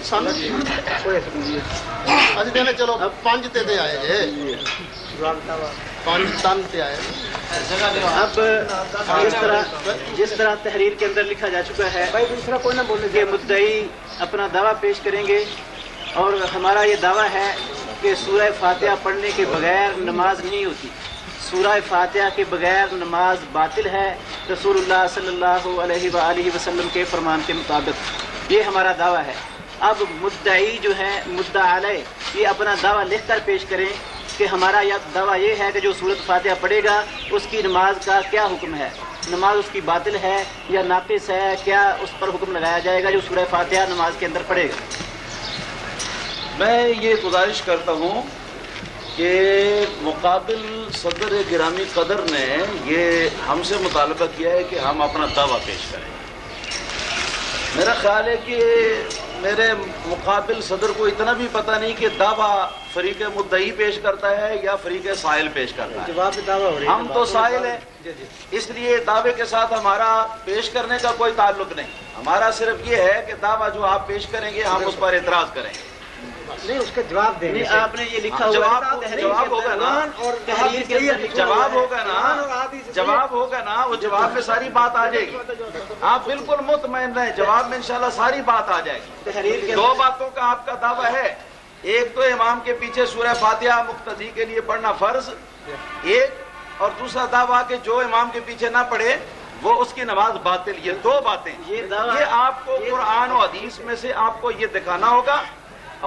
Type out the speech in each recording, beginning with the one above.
سانو اج دینے چلو 5 تے آئے جے 5 تن تے آئے. اب جس طرح تحریر کے اندر لکھا جا چکا ہے کہ مدعی اپنا دعویٰ پیش کریں گے اور ہمارا یہ دعویٰ ہے کہ سورہ فاتحہ پڑھنے کے بغیر نماز نہیں ہوتی. سورہ فاتحہ کے بغیر نماز باطل ہے رسول اللہ صلی اللہ علیہ وآلہ وسلم کے فرمان کے مطابق. یہ ہمارا دعویٰ ہے. اب مدعی جو ہے مدعا علیہ یہ اپنا دعویٰ لکھ کر پیش کریں کہ ہمارا دعویٰ یہ ہے کہ جو سورۃ فاتحہ پڑھے گا اس کی نماز کا کیا حکم ہے. نماز اس کی باطل ہے یا ناقص ہے, کیا اس پر حکم لگایا جائے گا جو سورہ فاتحہ نماز کے اندر پڑھے گا. میں یہ گزارش کرتا ہوں کہ مقابل صدر گرامی قدر نے یہ ہم سے مطالبہ کیا ہے کہ ہم اپنا دعویٰ پیش کریں. میرا خیال ہے کہ میرے مقابل صدر کو اتنا بھی پتہ نہیں کہ دعویٰ فریق مدعی پیش کرتا ہے یا فریق سائل پیش کرتا ہے. جواب دعویٰ ہو رہی ہے. ہم تو سائل ہیں, اس لیے دعوے کے ساتھ ہمارا پیش کرنے کا کوئی تعلق نہیں. ہمارا صرف یہ ہے کہ دعویٰ جو آپ پیش کریں گے ہم اس پر اعتراض کریں گے. نہیں, اس کا جواب دیں. آپ نے یہ لکھا جواب ہوگا نا, جواب ہوگا نا, جواب ہوگا نا, وہ جواب میں ساری بات آ جائے گی. آپ بالکل مطمئن رہیں, جواب میں انشاءاللہ ساری بات آ جائے گی. 2 باتوں کا آپ کا دعویٰ ہے. ایک تو امام کے پیچھے سورہ فاتحہ مقتدی کے لیے پڑھنا فرض, ایک, اور دوسرا دعویٰ کہ جو امام کے پیچھے نہ پڑھے وہ اس کی نماز باطل. یہ 2 باتیں یہ آپ کو قرآن و حدیث میں سے آپ کو یہ دکھانا ہوگا,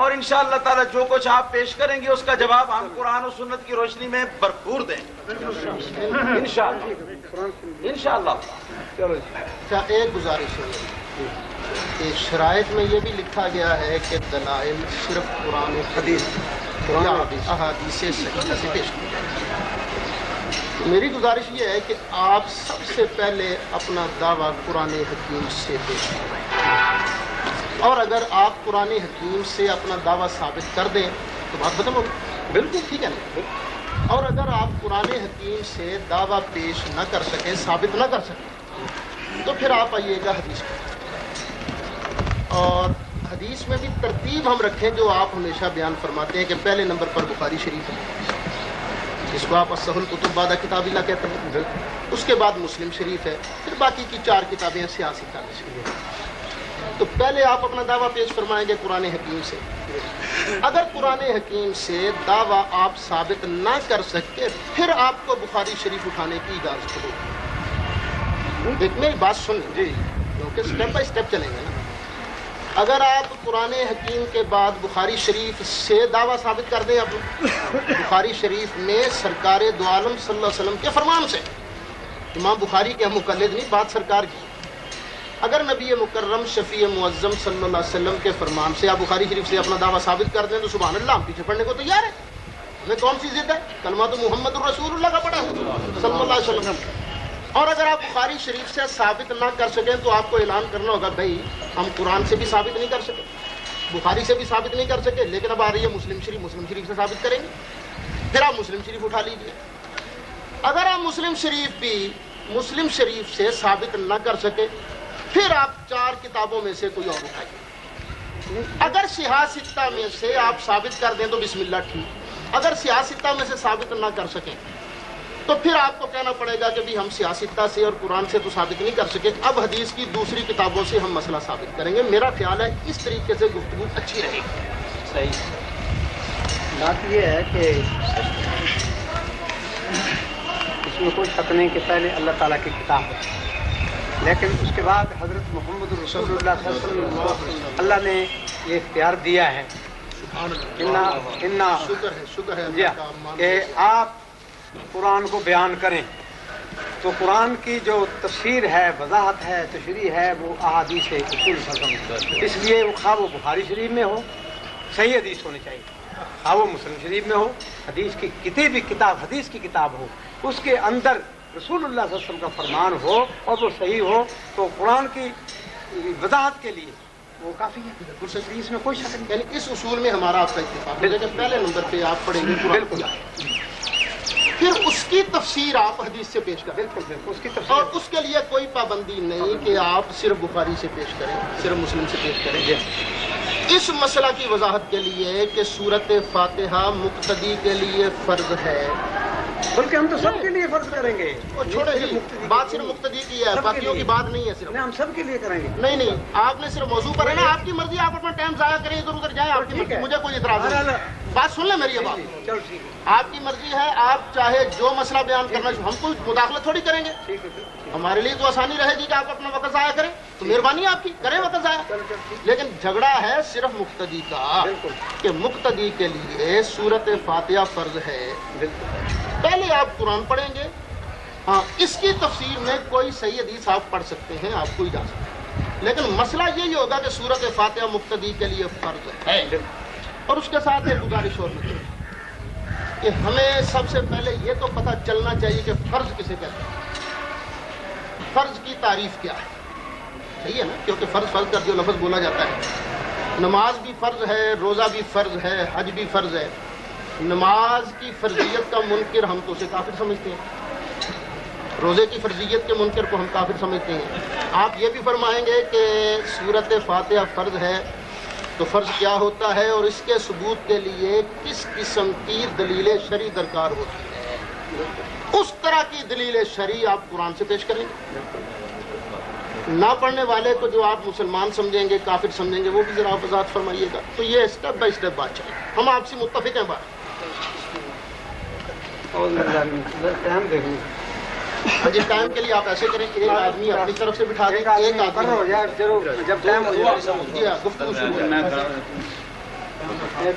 اور انشاءاللہ تعالی جو کچھ آپ پیش کریں گے اس کا جواب ہم قرآن و سنت کی روشنی میں بھرپور دیں انشاءاللہ. کیا ایک گزارش ہے کہ شرائط میں یہ بھی لکھا گیا ہے کہ دلائل صرف قرآن و حدیث احادیث صحیحہ سے پیش کی جائے. میری گزارش یہ ہے کہ آپ سب سے پہلے اپنا دعویٰ قرآن حکیم سے پیش کریں, اور اگر آپ قرآن حکیم سے اپنا دعویٰ ثابت کر دیں تو بات ختم ہوگی. بالکل ٹھیک ہے نا. اور اگر آپ قرآن حکیم سے دعویٰ پیش نہ کر سکیں, ثابت نہ کر سکیں, تو پھر آپ آئیے گا حدیث پر. اور حدیث میں بھی ترتیب ہم رکھیں جو آپ ہمیشہ بیان فرماتے ہیں کہ پہلے نمبر پر بخاری شریف ہے, جس کو آپ اصح الکتب بعد کتاب اللہ کہتے ہیں. اس کے بعد مسلم شریف ہے, پھر باقی کی 4 کتابیں سیاسی کتابیں. تو پہلے آپ اپنا دعویٰ پیش فرمائیں گے قرآن حکیم سے. اگر قرآن حکیم سے دعویٰ آپ ثابت نہ کر سکتے پھر آپ کو بخاری شریف اٹھانے کی اجازت ہوگی. دیکھ میری بات سن جی, کیونکہ سٹیپ بائی سٹیپ چلیں گے نا. اگر آپ قرآن حکیم کے بعد بخاری شریف سے دعویٰ ثابت کر دیں, بخاری شریف میں سرکار دو عالم صلی اللہ علیہ وسلم کے فرمان سے, امام بخاری کے ہم مقلد نہیں, بات سرکار کی. اگر نبی مکرم شفیع معظم صلی اللہ علیہ وسلم کے فرمان سے آپ بخاری شریف سے اپنا دعویٰ ثابت کر دیں تو سبحان اللہ, ہم پیچھے پڑھنے کو تیار ہیں. ہمیں کون سی ضد ہے؟ کلمہ تو محمد الرسول اللہ کا پڑھا ہے صلی اللہ علیہ وسلم. اور اگر آپ بخاری شریف سے ثابت نہ کر سکیں تو آپ کو اعلان کرنا ہوگا بھائی ہم قرآن سے بھی ثابت نہیں کر سکے, بخاری سے بھی ثابت نہیں کر سکے, لیکن اب آ رہی ہے مسلم شریف سے ثابت کریں گے. پھر آپ مسلم شریف اٹھا لیجیے. اگر آپ مسلم شریف سے ثابت نہ کر سکے پھر آپ 4 کتابوں میں سے کوئی اور اٹھائیے. اگر سیاستہ میں سے آپ ثابت کر دیں تو بسم اللہ ٹھیک. اگر سیاستہ میں سے ثابت نہ کر سکیں تو پھر آپ کو کہنا پڑے گا کہ بھی ہم سیاستہ سے اور قرآن سے تو ثابت نہیں کر سکے, اب حدیث کی دوسری کتابوں سے ہم مسئلہ ثابت کریں گے. میرا خیال ہے اس طریقے سے گفتگو اچھی رہے گی. صحیح. بات یہ ہے کہ اس میں کوئی شک نہیں کہ پہلے اللہ تعالیٰ کی کتاب ہے, لیکن اس کے بعد حضرت محمد رسول اللہ صلی اللہ علیہ وسلم کو اللہ نے یہ اختیار دیا ہے شکر ہے جی کہ آپ قرآن کو بیان کریں. تو قرآن کی جو تفسیر ہے, وضاحت ہے, تشریح ہے, وہ احادیث اصول فہم. اس لیے وہ خواہ وہ بخاری شریف میں ہو صحیح حدیث ہونی چاہیے, خواہ وہ مسلم شریف میں ہو حدیث کی کسی بھی کتاب حدیث کی کتاب ہو اس کے اندر رسول اللہ صلی اللہ علیہ وسلم کا فرمان ہو اور وہ صحیح ہو تو قرآن کی وضاحت کے لیے وہ کافی ہے. حدیث میں کوئی شک نہیں. یعنی اس اصول میں ہمارا آپ کا اتفاق ہے کہ پہلے نمبر پہ آپ پڑھیں گے بالکل, پھر اس کی تفسیر آپ حدیث سے پیش کریں. بالکل اس کی اور تفسیر اس کے لیے کوئی پابندی نہیں کہ آپ صرف بخاری سے پیش کریں, صرف مسلم سے پیش کریں. اس مسئلہ کی وضاحت کے لیے کہ سورت فاتحہ مقتدی کے لیے فرض ہے، بلکہ ہم تو سب کے لیے فرض کریں گے، اور چھوڑے جی بات صرف مقتدی کی ہے، باقیوں کی بات نہیں ہے صرف. ہم سب کے لیے کریں گے. نہیں آپ نے صرف موضوع پر ہے نا، آپ کی مرضی، آپ اپنا ٹائم ضائع کریں، ادھر ادھر جائیں، آپ کی مرضی، مجھے کوئی اعتراض نہیں. بات سن لیں میری یہ بات، چلو ٹھیک ہے، آپ کی مرضی ہے، آپ چاہے جو مسئلہ بیان کرنا چاہو، ہم کوئی مداخلت تھوڑی کریں گے. ٹھیک ہے. ہمارے لیے تو آسانی رہے گی کہ آپ اپنا وقت ضائع کریں، تو مہربانی آپ کی کریں وقت ضائع. لیکن جھگڑا ہے صرف مقتدی کا، کہ مقتدی کے لیے سورت فاتحہ فرض ہے. پہلے آپ قرآن پڑھیں گے، ہاں اس کی تفسیر میں کوئی صحیح حدیث آپ پڑھ سکتے ہیں، آپ کو اجازت ہے. لیکن مسئلہ یہی ہوگا کہ سورت فاتحہ مقتدی کے لیے فرض ہے. اور اس کے ساتھ ایک گزارش اور میں کہ ہمیں سب سے پہلے یہ تو پتہ چلنا چاہیے کہ فرض کسے کہتے ہیں، فرض کی تعریف کیا ہے. صحیح ہے نا، کیونکہ فرض کر جو لفظ بولا جاتا ہے، نماز بھی فرض ہے، روزہ بھی فرض ہے، حج بھی فرض ہے. نماز کی فرضیت کا منکر ہم تو اسے کافر سمجھتے ہیں، روزے کی فرضیت کے منکر کو ہم کافر سمجھتے ہیں. آپ یہ بھی فرمائیں گے کہ سورت فاتحہ فرض ہے، تو فرض کیا ہوتا ہے اور اس کے ثبوت کے لیے کس قسم کی دلیل شرعی درکار ہوتی ہے. اس طرح کی دلیل شرعی آپ قرآن سے پیش کریں گے. نہ پڑھنے والے کو جو آپ مسلمان سمجھیں گے، کافر سمجھیں گے، وہ بھی ذرا وضاحت فرمائیے گا. تو یہ اسٹیپ بائی اسٹیپ بات چلے، ہم آپ سے متفق ہیں. بات ٹائم دیکھیں. جس ٹائم کے لیے آپ ایسے کریں کہ ایک آدمی اپنی طرف سے بٹھا دیں، ایک آدمی جب ٹائم ہو جائے جی ہاں گفتگو شروع ہو.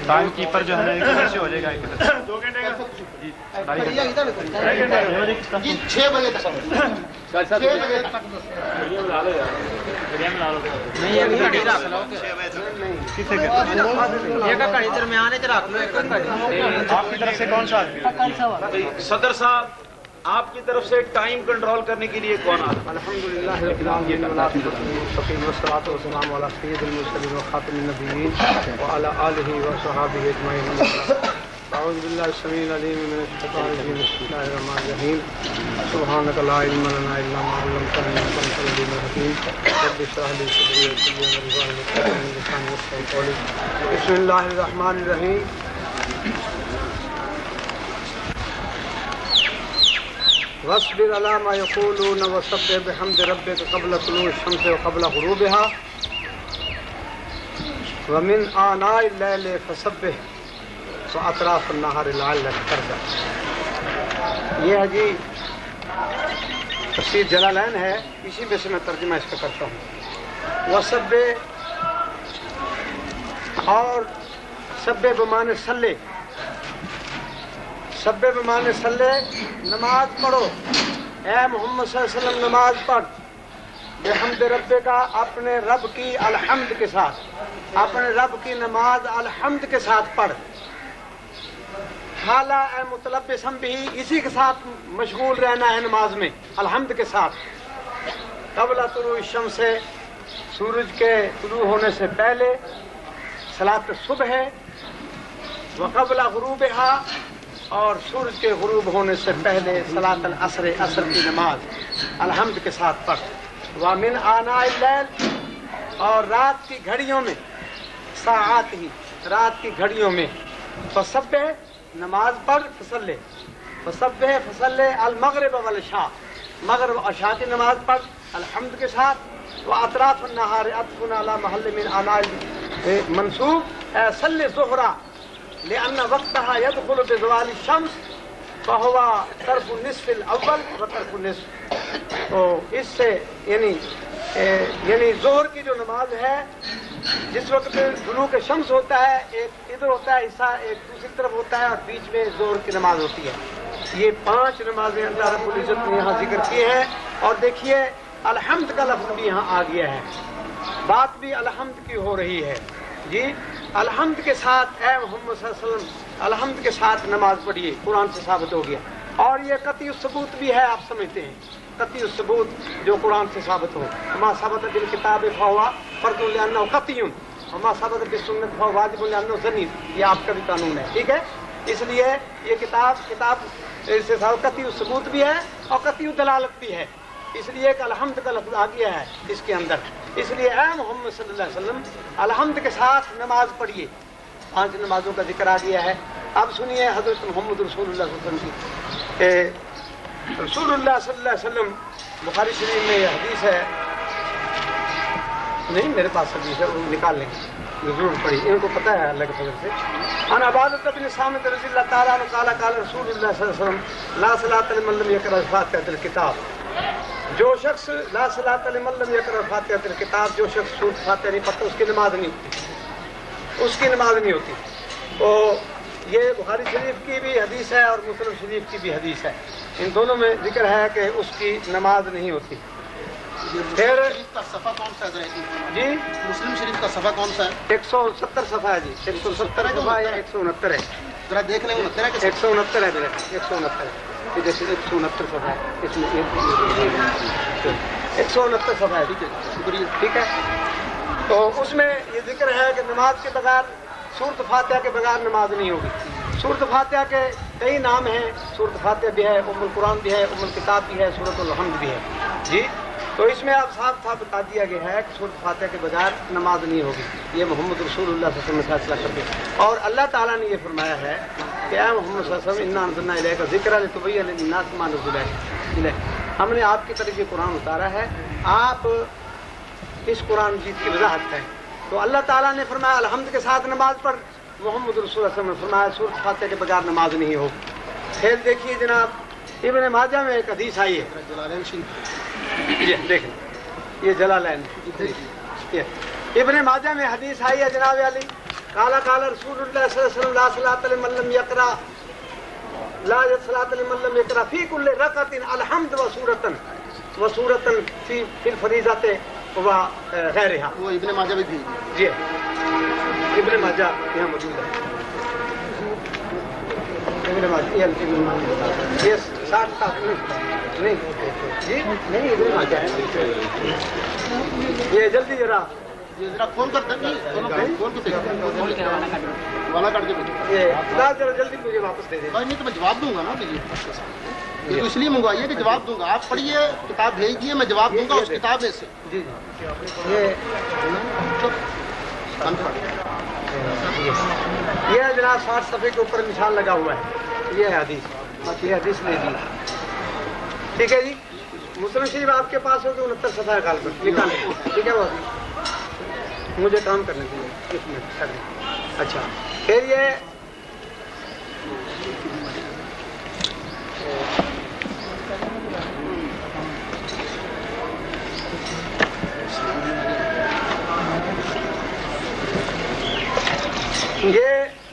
ٹائم کیپر جو ہے کیسے ہو جائے گا 2 گھنٹے کا جی 6 بجے تک 6 بجے تک آپ کی طرف سے کون سا آدمی؟ صدر صاحب آپ کی طرف سے ٹائم کنٹرول کرنے کے لیے کون آتا ہے؟ الحمدللہ رب العالمین والصلاۃ والسلام علی سید المرسلین وخاتم النبیین وعلی آلہ وصحبہ اجمعین. اعوذ باللہ السمیع العلیم من الشیطان الرجیم. بسم اللہ الرحمن الرحیم. سبحانک لا علم لنا الا ما علمتنا انک انت العلیم الحکیم. رب اشرح لي صدری ويسر لي امری واحلل عقدۃ من لسانی یفقهوا قولی. بسم اللہ الرحمن الرحیم. واصبر على ما يقولون وسبح بحمد ربك قبل طلوع الشمس وقبل غروبها ومن آناء الليل فسبح وأطراف النهار لعلك ترضى. یہ ہے جی تفسیر جلالین ہے، اسی میں سے میں ترجمہ اس کا کرتا ہوں. وسبح اور سبح بمعنی صلی، سبح بمعنی صلی نماز پڑھو. اے محمد صلی اللہ علیہ وسلم نماز پڑھ بحمد رب کا، اپنے رب کی الحمد کے ساتھ، اپنے رب کی نماز الحمد کے ساتھ پڑھ. حالہ اے متلبس ہم بھی اسی کے ساتھ مشغول رہنا ہے نماز میں الحمد کے ساتھ. قبل طلوع الشمس سے، سورج کے طلوع ہونے سے پہلے صلاۃ الصبح ہے، وقبل غروبها اور سورج کے غروب ہونے سے پہلے صلاۃ العصر، عصر کی نماز الحمد کے ساتھ پڑھ. ومن آناء اللیل اور رات کی گھڑیوں میں، ساعات ہی رات کی گھڑیوں میں، فسبح نماز پڑھ، فصلی فسبح فصلی المغرب والعشاء، مغرب و عشاء کی نماز پڑھ الحمد کے ساتھ. واطراف النہار عطف علی محل من آناء منصوب صلی ظہرا لأن وقتها يدخل بزوال الشمس فهو طرف النصف الاول و طرف النصف. تو اس سے یعنی ظہر کی جو نماز ہے، جس وقت طلوع شمس ہوتا ہے، ایک ادھر ہوتا ہے حصہ، ایک دوسری طرف ہوتا ہے، اور بیچ میں ظہر کی نماز ہوتی ہے. یہ 5 نمازیں اللہ رب العزت نے یہاں ذکر کی ہیں. اور دیکھیے الحمد کا لفظ بھی یہاں آ گیا ہے، بات بھی الحمد کی ہو رہی ہے. جی الحمد کے ساتھ اے محمد صلی اللہ علیہ وسلم الحمد کے ساتھ نماز پڑھیے، قرآن سے ثابت ہو گیا. اور یہ قطعی الثبوت بھی ہے، آپ سمجھتے ہیں قطعی الثبوت جو قرآن سے ثابت ہو. ما ثبت بالکتاب فهو فرض لانه قطعی وما ثبت بالسنت فهو واجب لانه ظنی. یہ آپ کا بھی قانون ہے، ٹھیک ہے. اس لیے یہ کتاب سے قطعی الثبوت بھی ہے اور قطعی الدلالت بھی ہے. اس لیے ایک الحمد کا لفظ آ گیا ہے اس کے اندر، اس لیے اے محمد صلی اللہ علیہ وسلم الحمد کے ساتھ نماز پڑھیے. 5 نمازوں کا ذکر آ گیا ہے. اب سنیے حضرت محمد رسول اللہ صلی اللہ علیہ وسلم کی. رسول اللہ صلی اللہ علیہ وسلم بخاری شریف میں یہ حدیث ہے، نہیں میرے پاس حدیث ہے، وہ نکال لیں گے، ضرور پڑھی، ان کو پتہ ہے اللہ کے فضل سے. ان عبادۃ بن صامت رضی اللہ تعالیٰ عنہ قال قال رسول اللہ صلی اللہ علیہ وسلم لا صلاۃ لمن لم یقرأ فاتحۃ الکتاب. جو شخص لا صلاۃ لمن لم یقرأ فاتحۃ الکتاب، جو شخص سورۃ فاتحہ نہیں پڑھتا اس کی نماز نہیں ہوتی، اس کی نماز نہیں ہوتی. تو یہ بخاری شریف کی بھی حدیث ہے اور مسلم شریف کی بھی حدیث ہے، ان دونوں میں ذکر ہے کہ اس کی نماز نہیں ہوتی. پھر شریف کا صفحہ کون سا ہے جی مسلم شریف کا صفحہ کون سا ہے؟ 170 صفحہ ہے جی، 170 صفحہ یا 169 ہے، ذرا دیکھ لیں 69 ہے کہ 169 ہے میرا، 169 ہے. یہ دیکھیں 169 صفحہ ہے، اس میں 169 صفحہ ہے. شکریہ. ٹھیک ہے، تو اس میں یہ ذکر ہے کہ نماز کے بغیر، سورۃ فاتحہ کے بغیر نماز نہیں ہوگی. سورۃ فاتحہ کے کئی نام ہیں، سورۃ فاتحہ بھی ہے، ام القرآن بھی ہے، ام الکتاب بھی ہے، سورۃ الحمد بھی ہے جی. تو اس میں اب صاف صاف بتا دیا گیا ہے کہ سورۃ فاتحہ کے بغیر نماز نہیں ہوگی. یہ محمد رسول اللہ صلی اللہ علیہ وسلم نے فیصلہ کر دیا. اور اللہ تعالیٰ نے یہ فرمایا ہے کہ اے محمد صلی اللہ علیہ وسلم انا انزلنا الیک ذکر لتبین للناس ما نزل الیہم، ہم نے آپ کی طرف یہ قرآن اتارا ہے، آپ اس قرآن مجید کی وضاحت کریں. تو اللہ تعالیٰ نے فرمایا الحمد کے ساتھ نماز پڑھ، محمد رسول اللہ صلی اللہ علیہ وسلم نے فرمایا سورۃ فاتحہ کے بغیر نماز نہیں ہوگی. پھر دیکھیے جناب ابن ماجہ میں ایک حدیث آئی ہے، جلالین شریف. یہ دیکھیں یہ جلالین، ابن ماجہ میں حدیث آئی ہے جناب علی قال قال رسول اللہ صلی اللہ علیہ وسلم لا صلاۃ لمن لم یقرأ لا صلاۃ لمن لم یقرأ فی کل رکعۃ الحمد وسورۃ فی الفریضۃ وغیرہا. وہ ابن ماجہ بھی تھی. جی ابن ماجہ یہاں موجود ہے. ابن ماجہ یہ 60 کا نہیں جی نہیں ابن ماجہ ہے. یہ جلدی ذرا یہ ذرا فون کر دیں فون تو والا کاٹ کے یہ ذرا جلدی مجھے واپس دے دیں. نہیں تو میں جواب دوں گا نا. یہ تو اس لیے منگوائیے کہ جواب دوں گا. آپ پڑھیے کتاب بھیج دیے، میں جواب دوں گا اس کتاب میں سے. جی یہ جناب 60 صفحے کے اوپر نشان لگا ہوا ہے، یہ ہے حدیث، یہ حدیث لے دی. ٹھیک ہے جی. مسلم شریف آپ کے پاس ہوگی 69 صفحہ کال پر نکالیں. ٹھیک ہے بھائی مجھے کام کرنے دیجیے 1 منٹ. اچھا پھر یہ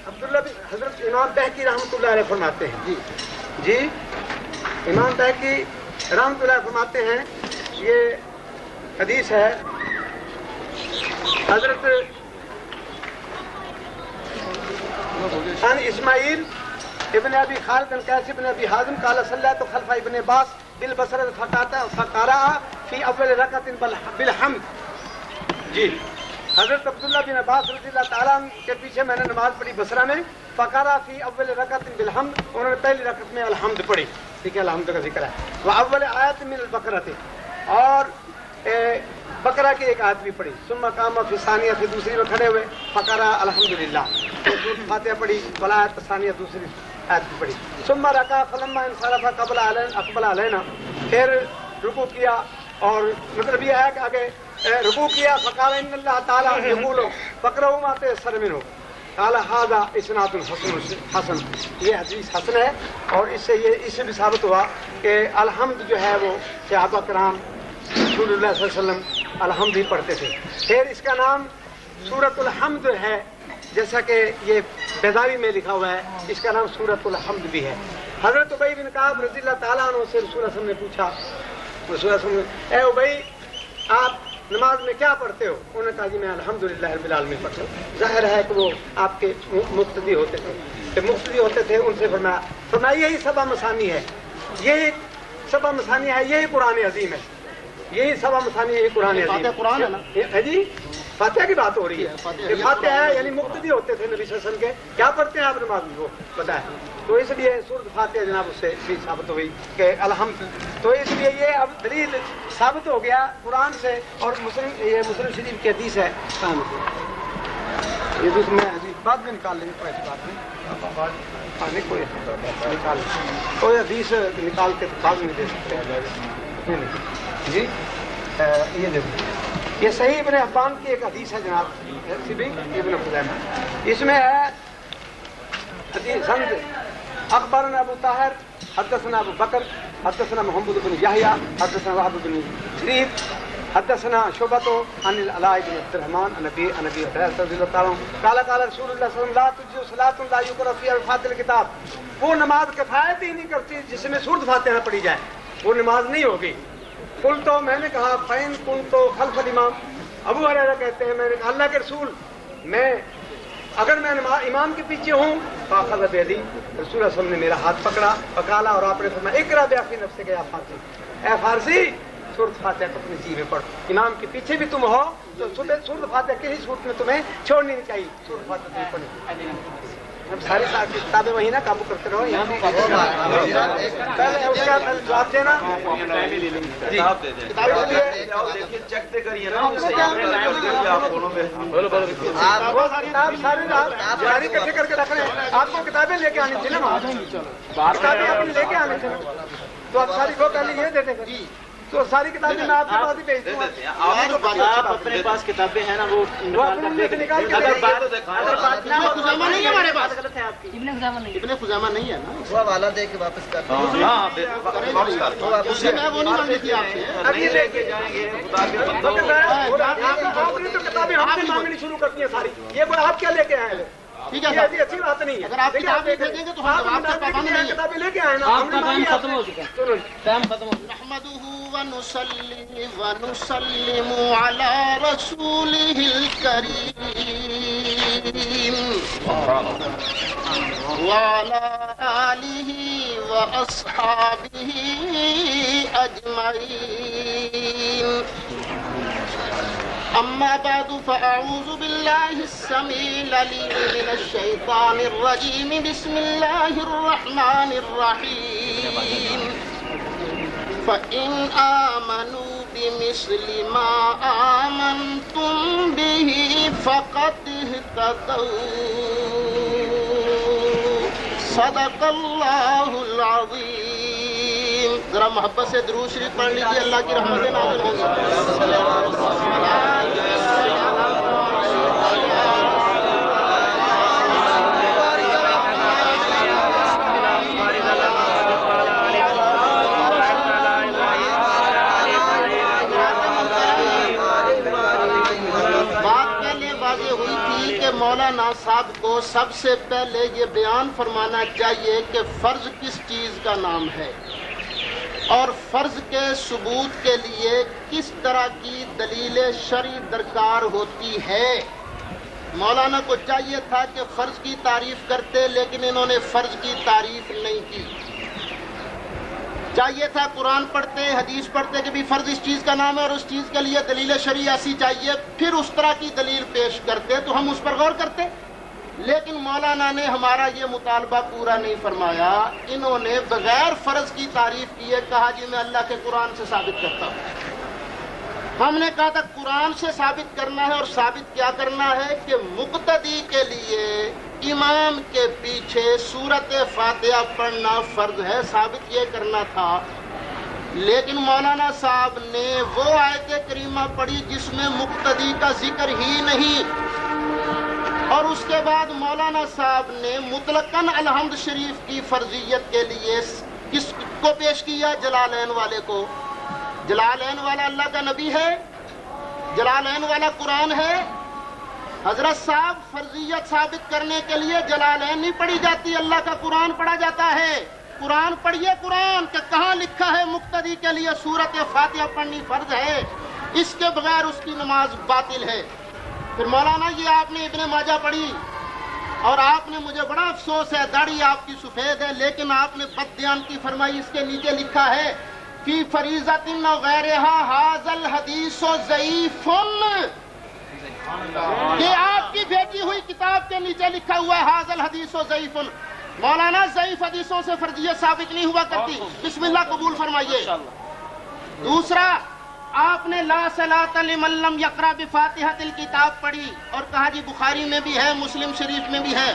عبداللہ بن حضرت امام بہقی رحمۃ اللہ علیہ فرماتے ہیں جی امام بہقی رحمۃ اللہ فرماتے ہیں، یہ حدیث ہے حضرت عن اسماعیل ابن ابی خالد بن قیس بن ابی حازم قال صلیت خلف ابن عباس بالبصرہ فقرأ فی اول رکعۃ بالحمد. جی حضرت عبداللہ بن عباس رضی اللہ تعالیٰ عنہ کے پیچھے میں نے نماز پڑھی بصرہ میں، فقرأ فی اول رکعۃ بالحمد، انہوں نے پہلی رکعت میں الحمد پڑھی. ٹھیک ہے، الحمد کا ذکر ہے. واول آیت من البقرہ، اور بقرہ کی ایک آیت بھی پڑھی. ثم قام فی ثانیہ، پھر دوسری میں کھڑے ہوئے، فقرأ الحمدللہ، سورۃ فاتحہ پڑھی، والآیت ثانیہ دوسری آیت بھی پڑھی. ثم رکع فلما انصرف اقبل علینا، پھر رکوع کیا، اور مطلب یہ ہے کہ آگے رکوع کیا، فقال ان اللہ تعالیٰ یقول فاقرؤوا ما تیسر منہ، قال ھذا اسناد حسن. یہ حدیث حسن ہے، اور اس سے بھی ثابت ہوا کہ الحمد جو ہے وہ صحابہ کرام رسول اللہ صلی اللہ علیہ وسلم الحمد ہی پڑھتے تھے. پھر اس کا نام سورۃ الحمد ہے، جیسا کہ یہ بیضاوی میں لکھا ہوا ہے، اس کا نام سورۃ الحمد بھی ہے. حضرت ابی بن کعب رضی اللہ تعالیٰ عنہ سے رسول اللہ صلی اللہ علیہ وسلم نے پوچھا، رسول اللہ صلی اللہ علیہ وسلم نے اے ابی آپ نماز میں کیا پڑھتے ہو؟ انہوں نے کہا جی میں الحمدللہ رب العالمین پڑھتا ہوں. ظاہر ہے کہ وہ آپ کے مقتدی ہوتے تھے، ان سے فرمایا یہی سبع مثانی ہے، یہی سبع مثانی ہے، یہی قرآن عظیم ہے، یہی سبع مثانی ہے، یہی قرآن عظیم. قرآن ہے نا جی فاتحہ کی بات ہو رہی ہے. فاتحہ یہ فاتحہ ہے یعنی مقتدی ہوتے تھے نبی صلی اللہ علیہ وسلم کے. کیا پڑھتے ہیں آپ نماز میں وہ بتائیں. تو اس لیے سورۃ فاتحہ جناب اس سے بھی ثابت ہوئی کہ الحمد. تو اس لیے یہ اب دلیل ثابت ہو گیا قرآن سے اور یہ مسلم شریف کی حدیث ہے. یہ بھی میں بعد میں نکال لیں گے کوئی ایسی بات نہیں. کوئی نکال کوئی حدیث نکال کے بعد میں دے سکتے ہیں. جی یہ دیکھو یہ صحیح ابن حبان کی ایک حدیث ہے جناب ابن خزیمہ. اس میں ہے حدیث سند اخبرنا ابو طاہر حدثنا ابو بکر حدثنا محمد بن یحییٰ حدثنا وهب بن جرير حدثنا شعبة عن العلاء بن عبد الرحمن عن ابي هريرة رضي الله عنه قال قال رسول الله صلى الله عليه وسلم لا تجزئ صلاة لا يقرأ فيها بفاتحة الكتاب. وہ نماز کفایت ہی نہیں کرتی جس میں سورۃ فاتحہ نہ پڑھی جائے وہ نماز نہیں ہوگی. قل تو میں نے کہا فین کن تو خلف الامام. ابو ہریرہ کہتے ہیں میں نے کہا اللہ کے رسول میں اگر میں امام کے پیچھے ہوں فاخذ بیدی رسول اللہ صلی اللہ علیہ وسلم نے میرا ہاتھ پکڑا پکالا اور آپ نے فرمایا اقرا بیافی نفس کے یا فارسی اے فارسی سورۃ فاتحہ کو اپنی جی میں پڑھ. امام کے پیچھے بھی تم ہو تو سورۃ فاتحہ کسی صورت میں تمہیں چھوڑنی نہیں چاہیے. سورۃ فاتحہ نہیں پڑھنی. اب ساری کتابیں وہی نا قابو کرتے رہو. یہاں پہلے اس کا جواب دینا چکتے کریے ساری اکٹھے کر کے رکھ رہے ہیں. آپ کو کتابیں لے کے آنی تھی نا کتابیں اپنی لے کے آنی تھی تو آپ ساری کو پہلے یہ دیتے گا تو ساری کتابیں میں آپ کے پاس ہی بھیج دوں گا. آپ اپنے پاس کتابیں ہیں نا وہ نکال کے نہیں ہے ہمارے پاس. غلط ہے آپ کی. ابن خزیمہ نہیں ہے نا وہ حوالہ دے کے واپس کر دیں. اس سے میں وہ نہیں مانگی تھی آپ سے. ابھی لے کے جائیں گے. آپ نے تو کتابیں ہم سے مانگنی شروع کرتی ہیں ساری. یہ کوئی آپ کیا لے کے آئے ہیں. ٹھیک ہے یہ اچھی بات نہیں ہے. اگر آپ کتابیں بھیجیں گے تو ہم جواب سے پابند نہیں ہے. کتابیں لے کے آئے نا. آپ کا ٹائم ختم ہو چکا ہے. ٹائم ختم ہو چکا. نحمده ونصلي ونسلم على رسوله الكريم وعلى آله وأصحابه أجمعين. أما بعد فأعوذ بالله السميع العليم من الشيطان الرجيم. بسم الله الرحمن الرحيم. فإن آمنوا بمثل ما آمنتم به فقد اهتدوا. صدق اللہ العظیم. ذرا محبت سے درود شریف پڑھ لیجیے. اللہ کی رحمت نازل ہوں. مولانا صاحب کو سب سے پہلے یہ بیان فرمانا چاہیے کہ فرض کس چیز کا نام ہے اور فرض کے ثبوت کے لیے کس طرح کی دلیل شرعی درکار ہوتی ہے. مولانا کو چاہیے تھا کہ فرض کی تعریف کرتے لیکن انہوں نے فرض کی تعریف نہیں کی. چاہیے تھا قرآن پڑھتے حدیث پڑھتے کہ بھی فرض اس چیز کا نام ہے اور اس چیز کے لیے دلیل شرعی ایسی چاہیے پھر اس طرح کی دلیل پیش کرتے تو ہم اس پر غور کرتے. لیکن مولانا نے ہمارا یہ مطالبہ پورا نہیں فرمایا. انہوں نے بغیر فرض کی تعریف کیے کہا جی میں اللہ کے قرآن سے ثابت کرتا ہوں. ہم نے کہا تھا قرآن سے ثابت کرنا ہے اور ثابت کیا کرنا ہے کہ مقتدی کے لیے امام کے پیچھے سورۃ فاتحہ پڑھنا فرض ہے. ثابت یہ کرنا تھا. لیکن مولانا صاحب نے وہ آیت کریمہ پڑھی جس میں مقتدی کا ذکر ہی نہیں اور اس کے بعد مولانا صاحب نے مطلقاً الحمد شریف کی فرضیت کے لیے کس کو پیش کیا؟ جلالین والے کو. جلالین والا اللہ کا نبی ہے. جلالین والا قرآن ہے. حضرت صاحب فرضیت ثابت کرنے کے لیے جلالین نہیں پڑھی جاتی اللہ کا قرآن پڑھا جاتا ہے. قرآن پڑھیے قرآن کہ کہاں لکھا ہے مقتدی کے لیے سورۃ فاتحہ پڑھنی فرض ہے. اس کے بغیر اس کی نماز باطل ہے. پھر مولانا یہ آپ نے ابن ماجہ پڑھی اور آپ نے مجھے بڑا افسوس ہے داڑھی آپ کی سفید ہے لیکن آپ نے بددیان کی فرمائی. اس کے نیچے لکھا ہے فی فریضۃ وغیرہا ھذا الحدیث ضعیف. کہ آپ کی بھیجی ہوئی کتاب کے نیچے لکھا ہوا ہے حاضل حدیث و ضعیف. مولانا ضعیف حدیثوں سے فرضیت ثابت نہیں ہوا کرتی. بسم اللہ قبول فرمائیے. دوسرا، آپ نے لا صلاۃ لمن لم یقرأ بفاتحۃ الکتاب پڑھی اور کہا جی بخاری میں بھی ہے، مسلم شریف میں بھی ہے.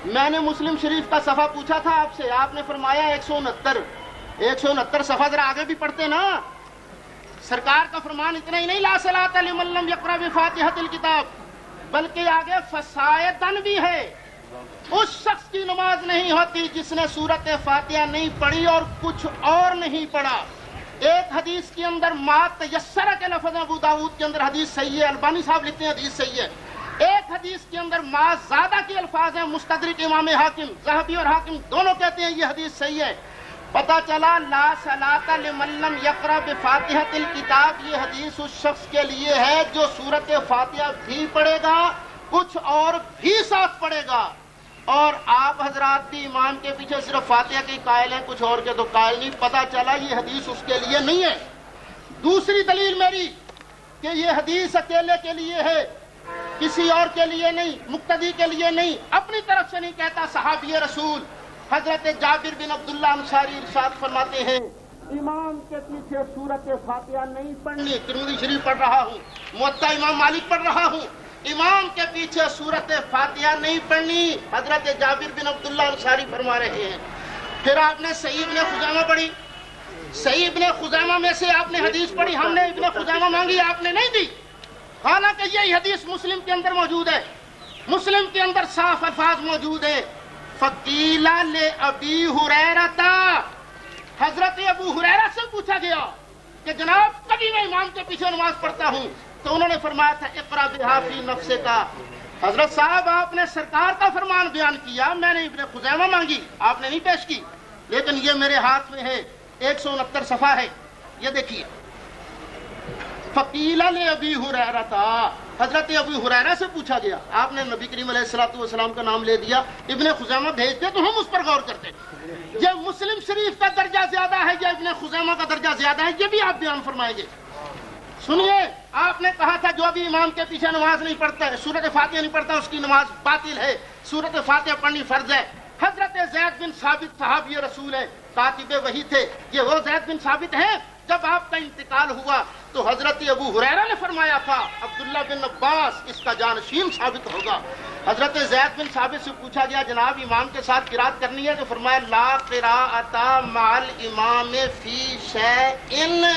میں نے مسلم شریف کا صفحہ پوچھا تھا آپ سے، آپ نے فرمایا 169 صفحہ. ذرا آگے بھی پڑھتے نا. سرکار کا فرمان اتنا ہی نہیں لا صلاۃ لمن لم یقرأ بفاتحۃ الکتاب، بلکہ آگے فسائدن بھی ہے. اس شخص کی نماز نہیں ہوتی جس نے سورت فاتحہ نہیں پڑھی اور کچھ اور نہیں پڑھا. ایک حدیث کے اندر ما تیسر کے لفظ ابو داؤد کے اندر حدیث صحیح ہے، البانی صاحب لکھتے ہیں حدیث صحیح ہے. ایک حدیث کے اندر ما زیادہ کے الفاظ ہیں، مستدرک امام حاکم، ذہبی اور حاکم دونوں کہتے ہیں یہ حدیث صحیح ہے. پتہ چلا لا صلاۃ لمن لم یقرأ بفاتحۃ الکتاب، یہ حدیث اس شخص کے لیے ہے جو سورت فاتحہ بھی پڑھے گا، کچھ اور بھی ساتھ پڑھے گا. اور آپ حضرات بھی امام کے پیچھے صرف فاتحہ کے قائل ہیں، کچھ اور کے تو قائل نہیں. پتہ چلا یہ حدیث اس کے لیے نہیں ہے. دوسری دلیل میری کہ یہ حدیث اکیلے کے لیے ہے، کسی اور کے لیے نہیں، مقتدی کے لیے نہیں، اپنی طرف سے نہیں کہتا. صحابی رسول حضرت جابر بن عبداللہ انصاری ارشاد فرماتے ہیں امام کے پیچھے سورت فاتحہ نہیں پڑھنی. ترمذی شریف پڑھ رہا ہوں، موطا امام مالک پڑھ رہا ہوں، امام کے پیچھے سورت فاتحہ نہیں پڑھنی. حضرت جابر بن عبداللہ انصاری فرما رہے ہیں. پھر آپ نے صحیح ابن خزیمہ پڑھی، صحیح ابن خزیمہ میں سے آپ نے حدیث پڑھی. ہم نے ابن خزیمہ مانگی، آپ نے نہیں دی، حالانکہ یہی حدیث مسلم کے اندر موجود ہے. مسلم کے اندر صاف الفاظ موجود ہیں. فقیل لأبی ہریرہ، حضرت ابو ہریرہ سے پوچھا گیا کہ جناب کبھی میں امام کے پیچھے نماز پڑھتا ہوں، تو انہوں نے فرمایا تھا اقرأ بہا فی نفسک. حضرت صاحب آپ نے سرکار کا فرمان بیان کیا، میں نے ابن خزیمہ مانگی، آپ نے نہیں پیش کی. لیکن یہ میرے ہاتھ میں ہے، 169 صفحہ ہے، یہ دیکھیے. فقیل لأبی ہریرہ، حضرت ابو ہریرہ سے پوچھا گیا. آپ نے نبی کریم علیہ الصلوۃ والسلام کا نام لے دیا. ابن خزیمہ بھیجتے تو ہم اس پر غور کرتے. یہ مسلم شریف کا درجہ زیادہ ہے یا ابن خزیمہ کا درجہ زیادہ ہے، یہ بھی آپ بیان فرمائیں گے. سنیے، آپ نے کہا تھا جو ابھی امام کے پیچھے نماز نہیں پڑھتا ہے، سورت فاتحہ نہیں پڑھتا، اس کی نماز باطل ہے، سورت فاتحہ پڑھنی فرض ہے. حضرت زید بن ثابت صحابی رسول ہے، کاتب وحی تھے. یہ وہ زید بن ثابت ہیں جب آپ کا انتقال ہوا تو حضرت ابو ہریرہ نے فرمایا تھا عبداللہ بن عباس اس کا جانشین ثابت ہوگا. حضرت زید بن ثابت سے پوچھا گیا جناب امام کے ساتھ قرات کرنی ہے، تو فرمایا لا قراءۃ مع الامام فی شیء،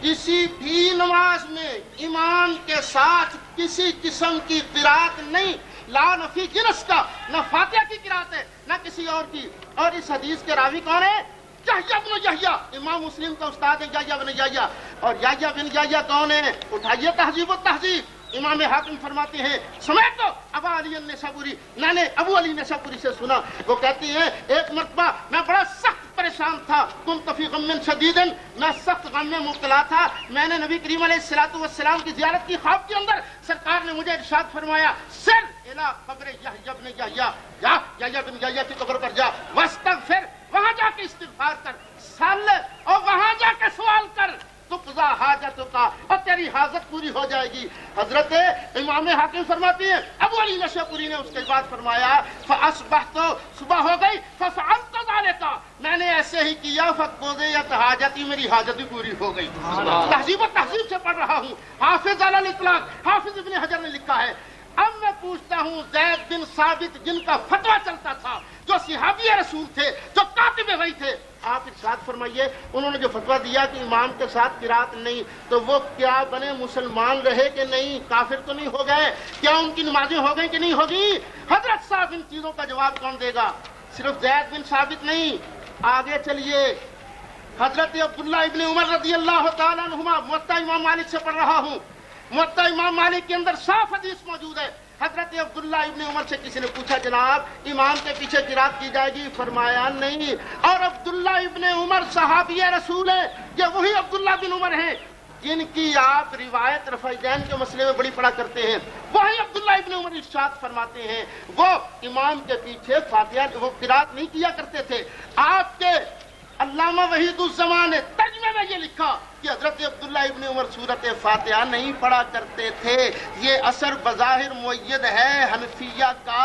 کسی بھی نماز میں امام کے ساتھ کسی قسم کی قرات نہیں. لا نفی جنس کا، نہ فاتحہ کی قرات ہے نہ کسی اور کی. اور اس حدیث کے راوی کون ہے؟ یحییٰ بن یحییٰ، امام مسلم کا استاد ہے یحییٰ بن یحییٰ. اور یحییٰ بن یحییٰ کون ہے؟ اٹھائیے تہذیب و تہذیب. امام حاکم فرماتے ہیں سمیت تو ابا علی النسابوری، میں نے ابو علی نسابوری سے سنا، وہ کہتی ہیں ایک مرتبہ میں بڑا سخت پریشان تھا، کنت فی غم شدید، میں سخت غم میں مبتلا تھا. میں نے نبی کریم علیہ الصلوۃ والسلام کی زیارت کی، خواب کے اندر سرکار نے مجھے ارشاد فرمایا سر الی قبر یحییٰ بن یحییٰ، جا یحییٰ بن یحییٰ کی قبر پر جا، واستغفر، وہاں جا کے استغفار کر، سل، اور وہاں جا کے سوال کر، تقضی حاجتوں کا، اور تیری حاجت پوری ہو جائے گی. حضرت امام حاکم فرماتے ہیں ابو علی نشاپوری نے اس کے بعد فرمایا فاصبحت، صبح ہو گئی، ففعلت ذلك، میں نے ایسے ہی کیا، فقضیت حاجتی، میری حاجت بھی پوری ہو گئی. تہذیب و تہذیب سے پڑھ رہا ہوں، حافظ علی الاطلاق حافظ ابن حجر نے لکھا ہے. اب میں پوچھتا ہوں زید بن ثابت جن کا فتویٰ چلتا تھا، جو صحابی رسول تھے، جو کاتب وحی تھے، آپ ارشاد فرمائیے انہوں نے جو فتویٰ دیا کہ امام کے ساتھ قرات نہیں، تو وہ کیا بنے مسلمان رہے کہ نہیں؟ کافر تو نہیں ہو گئے؟ کیا ان کی نمازیں ہو گئی کہ نہیں ہوگی؟ حضرت صاحب ان چیزوں کا جواب کون دے گا؟ صرف زید بن ثابت نہیں، آگے چلیے. حضرت عبداللہ ابن عمر رضی اللہ تعالیٰ عنہما، موطا امام مالک سے پڑھ رہا ہوں، موطا امام مالک کے اندر صاف حدیث موجود ہے. حضرت عبداللہ ابن عمر سے کسی نے پوچھا جناب امام کے پیچھے قرات کی جائے گی؟ فرمایا نہیں. اور عبداللہ ابن عمر صحابی رسول ہے، یہ وہی عبداللہ بن عمر ہیں جن کی آپ روایت رفع دین کے مسئلے میں بڑی پڑا کرتے ہیں. وہی عبداللہ ابن عمر ارشاد فرماتے ہیں وہ امام کے پیچھے فاتحہ وہ قرات نہیں کیا کرتے تھے. آپ کے علامہ وحید الزمان نے ترجمہ तर्जुमे में ये लिखा कि हजरत अब्दुल्ला इब्न उमर सूरत फातिहा नहीं पढ़ा करते थे। ये असर बज़ाहिर मुअय्यद है हनफिया का,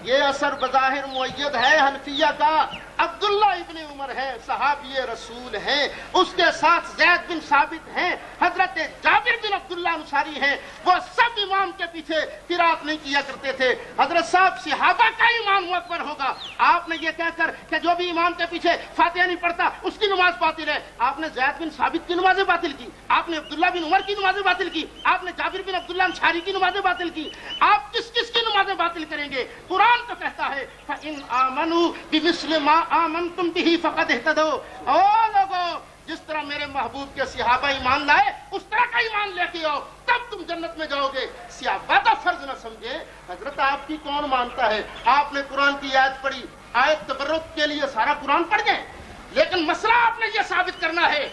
ये असर बज़ाहिर मुअय्यद है हनफिया का। अब्दुल्ला इब्न उमर है, सहाबी रसूल हैं, उसके साथ ज़ैद बिन साबित हैं, हजरत जाबिर बिन अब्दुल्ला अंसारी हैं। वो सब इमाम के पीछे किरात नहीं किया करते थे। हजरत साहब सहाबा का इमाम मुअत्तर होगा। आपने ये कहकर कि जो भी इमाम के पीछे फातिहा नहीं पढ़ता उसकी नमाज बातिल है, आपने ज़ैद बिन साबित की नमाजें बातिल की, आपने अब्दुल्ला बिन उमर की नमाजें बातिल की, आपने जाबिर बिन अब्दुल्ला अंसारी की नमाजें बातिल की। आप किस किस की नमाजें बातिल करेंगे? कुरान तो कहता है फ़इन आमनू बिमिस्लि मा आमनतुम बिही फ़क़द इह्तदौ। ओ लोगों, जिस तरह मेरे महबूब के सहाबा ईमान लाए उस तरह का ईमान लेके आओ, तब तुम जन्नत में जाओगे। सहाबा तो फर्ज न समझे। हजरत आपकी कौन मानता है? आपने कुरान की आयत पढ़ी, आयत तबर्रुक के लिए सारा कुरान पढ़ जाए, लेकिन मसला आपने ये साबित करना है,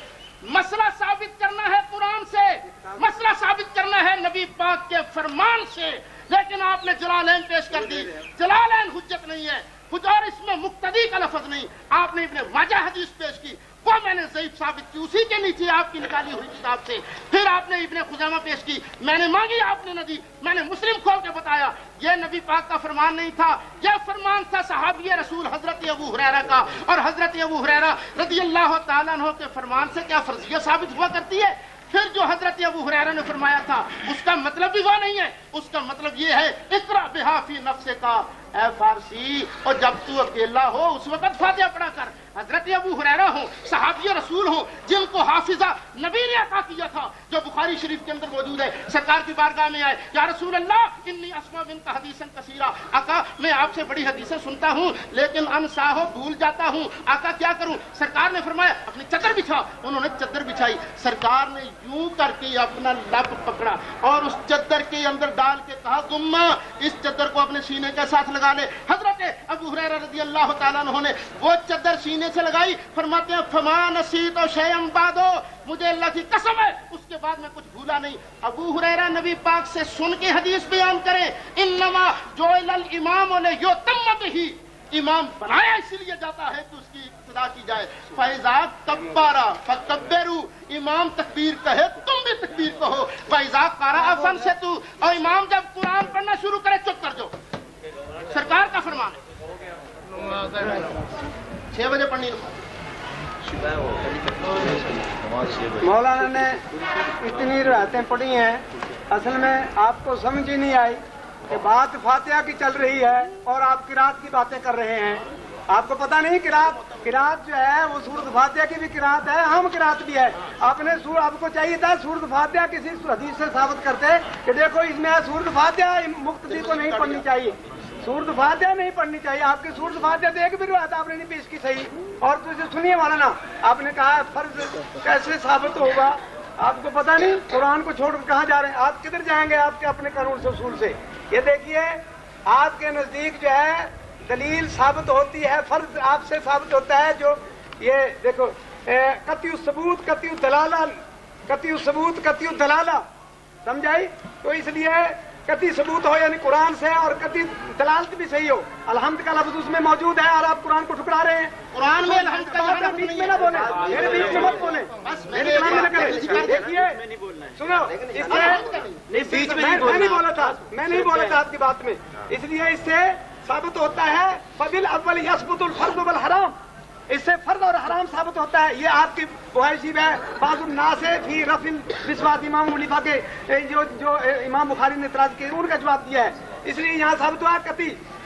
मसला साबित करना है कुरान से, मसला साबित करना है नबी पाक के फरमान से। लेकिन आपने जलालैन पेश कर दी, जलालैन हुज्जत नहीं है, और इसमें मुक्तदी का लफ्ज नहीं। आपने इब्ने माजा हदीस पेश की, वो मैंने ज़ईफ साबित की, उसी के नीचे आपकी निकाली हुई किताब से। फिर आपने इब्ने खुज़ैमा पेश की, मैंने मांगी, आपने न दी। मैंने मुस्लिम खोल के बताया ये नबी पाक का फरमान नहीं था, यह फरमान था सहाबी रसूल हजरत अबू हुरैरा का। और हजरत अबू हुरैरा रज़ियल्लाहु ताला अन्हु के फरमान से क्या फर्जियत साबित हुआ करती है? फिर जो हजरत अबू हुरैरा ने फरमाया था उसका मतलब भी वो नहीं है, उसका मतलब ये है इक़रा बिहा फी नफ्से का, ऐ फारसी, और जब तू अकेला हो उस वक्त फातिहा पढ़ा कर। हजरत अबू हुरैरा हो, सहाबी रसूल हो, जिनको हाफिजा नबी ने अता किया था, जो बुखारी शरीफ के अंदर मौजूद है। सरकार की बारगाह में आए, या रसूल अल्लाह इन्नी अस्मा मिनका हदीसन कसीरा, आका मैं आपसे बड़ी हदीसें सुनता हूँ लेकिन अनसाहो भूल जाता हूँ, आका क्या करूँ? सरकार ने फरमाया अपनी चद्दर बिछा। उन्होंने चद्दर बिछाई, सरकार ने यूं करके अपना लब पकड़ा और उस चद्दर के अंदर डाल के कहा गुम्मा इस चद्दर को अपने सीने के साथ लगा ले। हजरत अबू हुरैरा रज़ियल्लाहु ताला अन्हु ने वो चद्दर सीने से लगाई, फरमाते हैं फमा नसीत और शयम बादो, मुझे अल्लाह की कसम है उसके बाद मैं कुछ भूला नहीं। अबू हुरैरा नबी पाक से सुन के हदीस बयान करें, इन्नमा जुइलल इमाम लियुतम्म बिही, इमाम बनाया इसलिए जाता है कि उसकी इक्तिदा की जाए। फैज़ा कब्बारा फकब्बिरू, इमाम तकबीर कहे तुम भी तकबीर कहो। फैज़ा क़रा फंसितू, और इमाम जब कुरान पढ़ना शुरू करे चुप कर जाओ, सरकार का फरमान है। 6 बजे पढ़नी मौलाना ने इतनी रिवायतें पढ़ी हैं, असल में आपको समझ ही नहीं आई कि बात फातिहा की चल रही है और आप किरात की बातें कर रहे हैं। आपको पता नहीं किरात जो है वो सूरत फातिहा की भी किरात है, हम किरात भी है। आपको चाहिए था सूरत फातिहा किसी हदीस से साबित करते कि देखो इसमें सूरत फातिहा मुक्तदी को नहीं पढ़नी चाहिए, सूरत फातिहा नहीं पढ़नी चाहिए। आपकी सूरत फातिहा तो एक भी रिवायत आपने नहीं पेश की सही। और तो इसे सुनिए मौलाना, आपने कहा फर्ज कैसे साबित होगा? आपको पता नहीं कुरान को छोड़कर कहाँ जा रहे हैं? आप किधर जाएंगे आपके अपने कानून से उसूल से? ये देखिए आपके नजदीक जो है दलील साबित होती है, फर्ज आपसे साबित होता है। जो ये देखो कतियु सबूत कतियु दलाला, कतियु सबूत कतियु दलाला, समझाई? तो इसलिए कति सबूत हो यानी कुरान से और कति दलालत भी सही हो। अलहम्द का लफ्ज उसमें मौजूद है और आप कुरान को ठुकरा रहे हैं। कुरान में अलहम्द का बीच में ना बोले, मेरे बीच में मत बोले, मेरे कलाम में न करें। देखिए सुनो, इससे बीच में मैं नहीं बोला था, मैं नहीं बोला था आपकी बात में। इसलिए इससे साबित होता है फबिल अव्वल यस्बुतुल फर्द वल हराम, इससे फर्द और हराम साबित होता है। ये आपकी बुहारी है बाजुन्ना से फी रफिल विश्वास इमाम मुलीफा के जो इमाम बुखारी ने इतराज किया उनका जवाब दिया है। इसलिए यहाँ साबित हुआ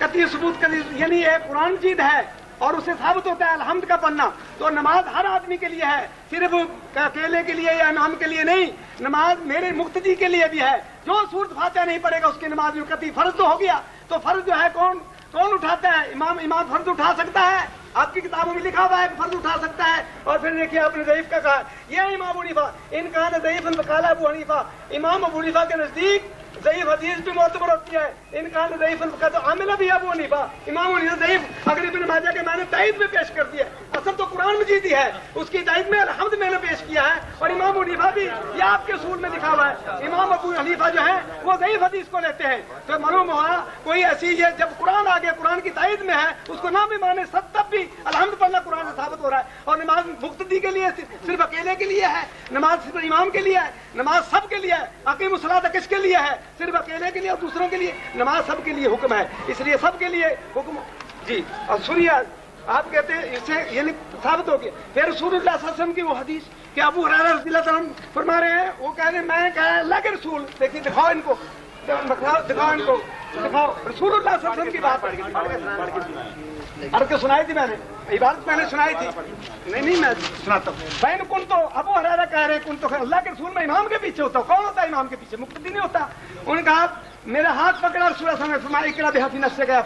कति सबूत कति, यानी ये कुरान चीज है और उससे साबित होता है अलहम्द का पढ़ना। तो नमाज हर आदमी के लिए है, सिर्फ अकेले के लिए या इमाम के लिए नहीं, नमाज मेरे मुक्तदी के लिए भी है। जो सूरत फातिहा नहीं पढ़ेगा उसकी नमाज में कति फर्ज तो हो गया। तो फर्ज जो है कौन उठाता है? इमाम फर्ज उठा सकता है, आपकी किताबों में लिखा हुआ है फर्ज उठा सकता है। और फिर देखिए आपने ज़ईफ का कहा, ये इमाम अबू हनीफा इनका ज़ईफ काला अबू हनीफा, इमाम अबू हनीफा के नजदीक ज़ईफ़ हदीस भी मोतबर होती है। इनका ज़ईफ़ का तो आमिला भी अबू हनीफा, इमाम हनीफा ज़ईफ़ अगर इब्न माजा के मैंने ताईद में पेश कर दिया। असल तो कुरान मजीद ही है, उसकी ताईद में अलहम्द मैंने पेश किया है। और इमाम हनीफा भी ये आपके उसूल में लिखा हुआ है। इमाम अबू हनीफा जो है वो ज़ईफ़ हदीस को लेते हैं। तो मालूम हुआ कोई ऐसी है जब कुरान आ गया, कुरान की ताईद में है, उसको ना भी माने सब तब भी अलहम्द पढ़ना कुरान से साबित हो रहा है। और नमाज मुक्तदी के लिए सिर्फ अकेले के लिए है, नमाज सिर्फ इमाम के लिए है, नमाज सब के लिए है। अकीमुस्सलात किसके लिए है? सिर्फ अकेले के लिए और दूसरों के लिए। नमाज सब के लिए हुक्म है, इसलिए सब के लिए हुक्म। जी और सुनिए, आप कहते हैं इससे यानी साबित हो गया। फिर रसूलुल्लाह सल्लल्लाहु अलैहि वसल्लम की वो हदीस कि अबू हुरैरा रज़ियल्लाहु अन्हु फरमा रहे हैं, वो कह रहे हैं मैं कहा अल्लाह के रसूल, देखिए दिखाओ इनको, दिखाओ इनको, दिखाओ रसूलुल्लाह सल्लल्लाहु अलैहि वसल्लम की बात पढ़ के सुनाई थी मैंने, इबारत मैंने सुनाई थी। नहीं मैं सुनाता हूँ। बैन कुन तो अबू हुरैरा कह रहे कुन तो अल्लाह के रसूल में इमाम के पीछे होता हूँ। कौन होता है इमाम के पीछे? मुक्तदी नहीं होता। उन्होंने कहा मेरा हाथ पकड़ा रसूल ने फरमाया इकरा बिहाफी नफ्स से गया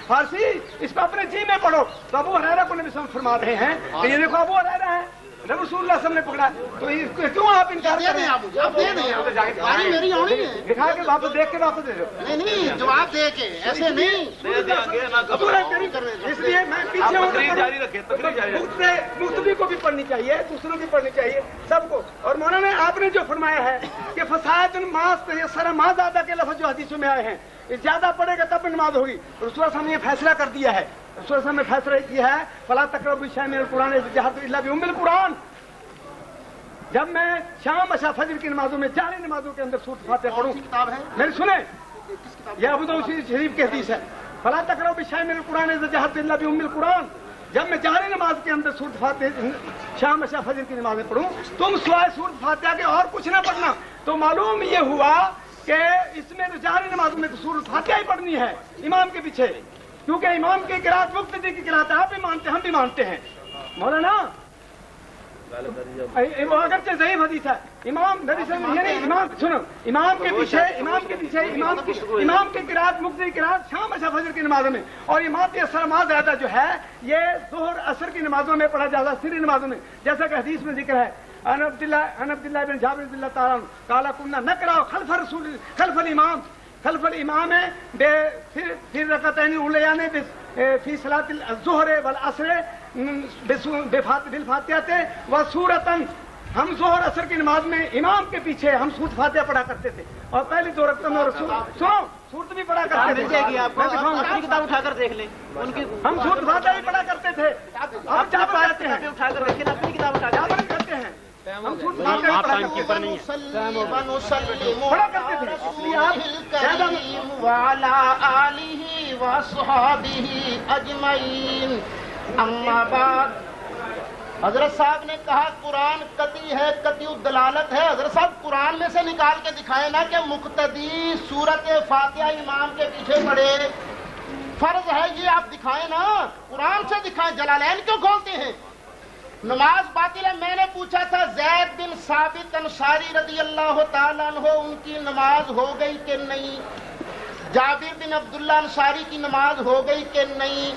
फारसी इसको अपने जी में पढ़ो। तो अबू हुरैरा को नबी सल्लल्लाहु अलैहि वसल्लम फरमा रहे हैं कि ये देखो अबू हुरैरा है, रसूलुल्लाह सल्लल्लाहु अलैहि वसल्लम ने पकड़ा, तो इसको क्यों आप इनकार कर रहे हैं? आप दे दें, मेरी होनी है, दिखा के वापस देख के वापस दे दो। नहीं जवाब दे के ऐसे नहीं, इसलिए मैं पीछे जारी रखे, मुक्तदी को भी पढ़नी चाहिए, दूसरों की पढ़नी चाहिए, सबको। और मौलाना आपने जो फरमाया है कि फसाद मास सारा माँ ज्यादा के लफ्ज़ जो हदीसों में आए हैं, ज्यादा पड़ेगा तब नमाज होगी। रसूल साहब ने ये फैसला कर दिया है, रसूल साहब ने फैसला किया है फला तक़रबू शैअन मिनल कुरान इल्ला बिउम्मिल कुरान। जब मैं शाम अशा फजर की नमाजों में जारी नमाजों के अंदर सूरत फातिहा पढ़ूं, किताब है मैंने सुने यह अबू दाऊद शरीफ की हदीस है, फला तक़रबू शैअन मिनल कुरान इल्ला बिउम्मिल कुरान। जब मैं जारी नमाज के अंदर सूरत फातिहा शाम अशा फजर की नमाज में पढ़ूं, तुम सिवाय सूरत फातिहा के और कुछ ना पढ़ना। तो मालूम ये हुआ कि इसमें तो जारी नमाजों में तो सूरत फातिहा ही पढ़नी है इमाम के पीछे, क्योंकि इमाम की किरात मुक्तदी की किरात आप भी मानते हैं, हम भी मानते हैं मौलाना। वो अगरचे ज़ईफ़ हदीस है, इमाम नबी सल्लल्लाहु अलैहि वसल्लम इमाम सुनो, इमाम के पीछे इमाम की किरात मुक्तदी किरात शाम अशा फजर की नमाजों में, और इमामत असर ज्यादा जो है ये ज़ोहर असर की नमाजों में पढ़ा जाता, सिरी नमाजों में, जैसा कि हदीस में जिक्र है। अन अब्दुल्लाह बिन जाबिर रज़ियल्लाहु ताला अन्हु काला कुन्ना नक़रा खल्फ़ल इमाम है फिर रकअतैन उलैयाने फी सलातिल ज़ुहर वल असर बिल फातिहा व सूरतन। हम ज़ोहर असर की नमाज में इमाम के पीछे हम सूरत फातिहा पढ़ा करते थे, और पहली दो रकअतों में सुनो सूरत भी पढ़ा करते थे। मिल जाएगी आपको, अपनी किताब उठाकर देख लें, उनकी हम सूरत फातिहा भी पढ़ा करते थे। आप क्या पढ़ाते हैं? उठाकर देखें, अपनी किताब उठाकर क्या पढ़ा करते हैं? हम सूरत फातिहा पढ़ा करते थे, इसलिए आप ज़्यादा वाला आलिही व सहाबिही अजमईन। अम्मा बाद हजरत साहब ने कहा कुरान कती है, कती दलालत है। हजरत साहब कुरान में से निकाल के दिखाए ना कि मुक्तदी सूरत फातिहा इमाम के पीछे पढ़े, फर्ज है ये आप दिखाएं ना, कुरान से दिखाएं। जलालैन क्यों खोलते हैं? नमाज बातिल है। मैंने पूछा था ज़ैद बिन साबित अंसारी रज़ियल्लाहु ताला अन्हु उनकी नमाज हो गई कि नहीं, जाबिर बिन अब्दुल्लाह अंसारी की नमाज हो गई कि नहीं,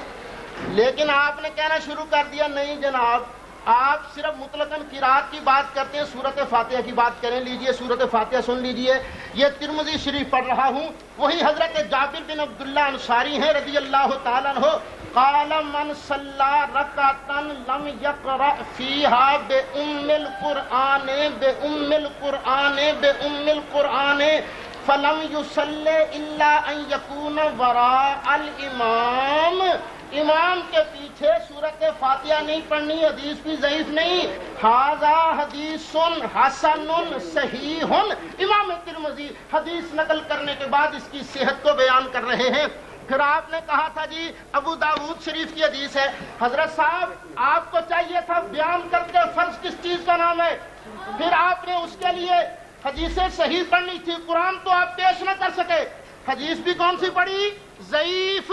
लेकिन आपने कहना शुरू कर दिया नहीं जनाब, आप सिर्फ मुतलकन किरात की बात करते हैं, सूरत फातिहा की बात करें। लीजिए सूरत फातिहा सुन लीजिए, ये तिरमिज़ी शरीफ पढ़ रहा हूँ, वही हजरत जाबिर बिन अब्दुल्लाह अंसारी हैं रज़ियल्लाहु ताला अन्हु। क़ाल मन सल्ला रकअतन लम यक़रा फ़ीहा बिउम्मिल क़ुरआन फलम युसल्ली इल्ला अन यकून वराअल इमाम। इमाम के पीछे सूरत फातिहा नहीं पढ़नी, हदीस भी ज़ईफ़ नहीं। हाज़ा हदीसुन हसनुन सहीहुन। इमाम तिरमिज़ी हदीस नकल करने के बाद इसकी सेहत को बयान कर रहे हैं। फिर आपने कहा था जी अबू दाऊद शरीफ की हदीस है। हजरत साहब आपको चाहिए था बयान करके फर्ज किस चीज का नाम है, फिर आपने उसके लिए हदीसें सही पढ़नी थी। कुरान तो आप पेश न कर सके, हदीस भी कौन सी पढ़ी? ज़ईफ़,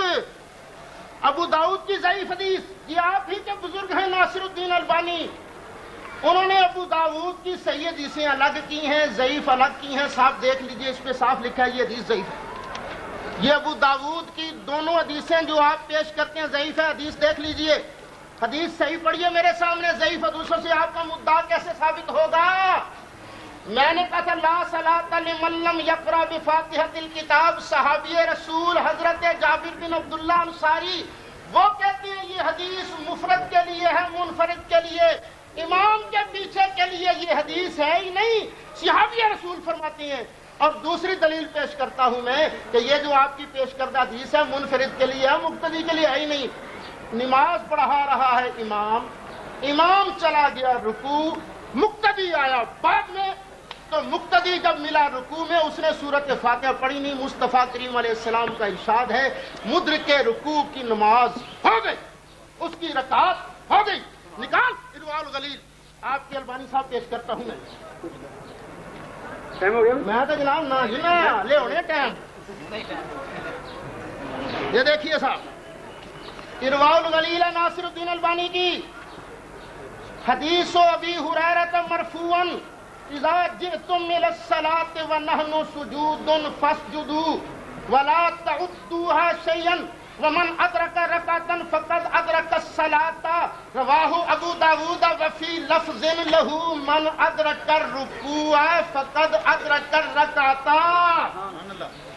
अबू दाऊद की ज़ईफ़ हदीस। ये आप ही के बुजुर्ग हैं नासिरुद्दीन अलबानी, उन्होंने अबू दाऊद की सही हदीसें अलग की हैं, ज़ईफ़ अलग की हैं। साफ देख लीजिए, इस पे साफ लिखा है ये हदीस ज़ईफ़ है। ये अबू दाऊद की दोनों हदीसें जो आप पेश करते हैं ज़ईफ़ है। हदीस देख लीजिए, हदीस सही पढ़िए मेरे सामने। ज़ईफ़ हदीसों से आपका मुद्दा कैसे साबित होगा? میں نے کہا تھا لا صلاۃ لمن لم یقرأ بفاتحۃ الکتاب، صحابی رسول حضرت جابر بن عبداللہ انصاری وہ کہتے ہیں یہ حدیث مفرد کے لیے ہے، منفرد کے لیے، امام کے پیچھے کے لیے یہ حدیث ہے ہی نہیں، صحابی رسول فرماتے ہیں۔ اور دوسری دلیل پیش کرتا ہوں میں کہ یہ جو آپ کی پیش کردہ حدیث ہے منفرد کے لیے ہے، مقتدی کے لیے ہے ہی نہیں۔ نماز پڑھا رہا ہے امام چلا گیا رکوع، مقتدی آیا بعد میں، تو مقتدی جب ملا رکوع میں اس نے سورۃ فاتحہ پڑھی نہیں۔ مصطفیٰ کریم علیہ السلام کا ارشاد ہے مدرک رکوع کی نماز ہو گئی، اس کی رکعت ہو گئی۔ نکال ارواء الغلیل، آپ کے البانی صاحب پیش کرتا ہوں میں تو جناب نہ جنا لے ہونے ٹائم۔ یہ دیکھیے صاحب ارواء الغلیل ناصر الدین البانی کی حدیث ابی ہریرہ مرفوعا اذا جئتم الى الصلاة ونحن سجود فاسجدوا ولا تعدوها شيئا ومن ادرک رکعۃ فقد ادرک الصلاة رواہ ابو داود وفی لفظ لہ من ادرک الرکوع فقد ادرک الرکعۃ۔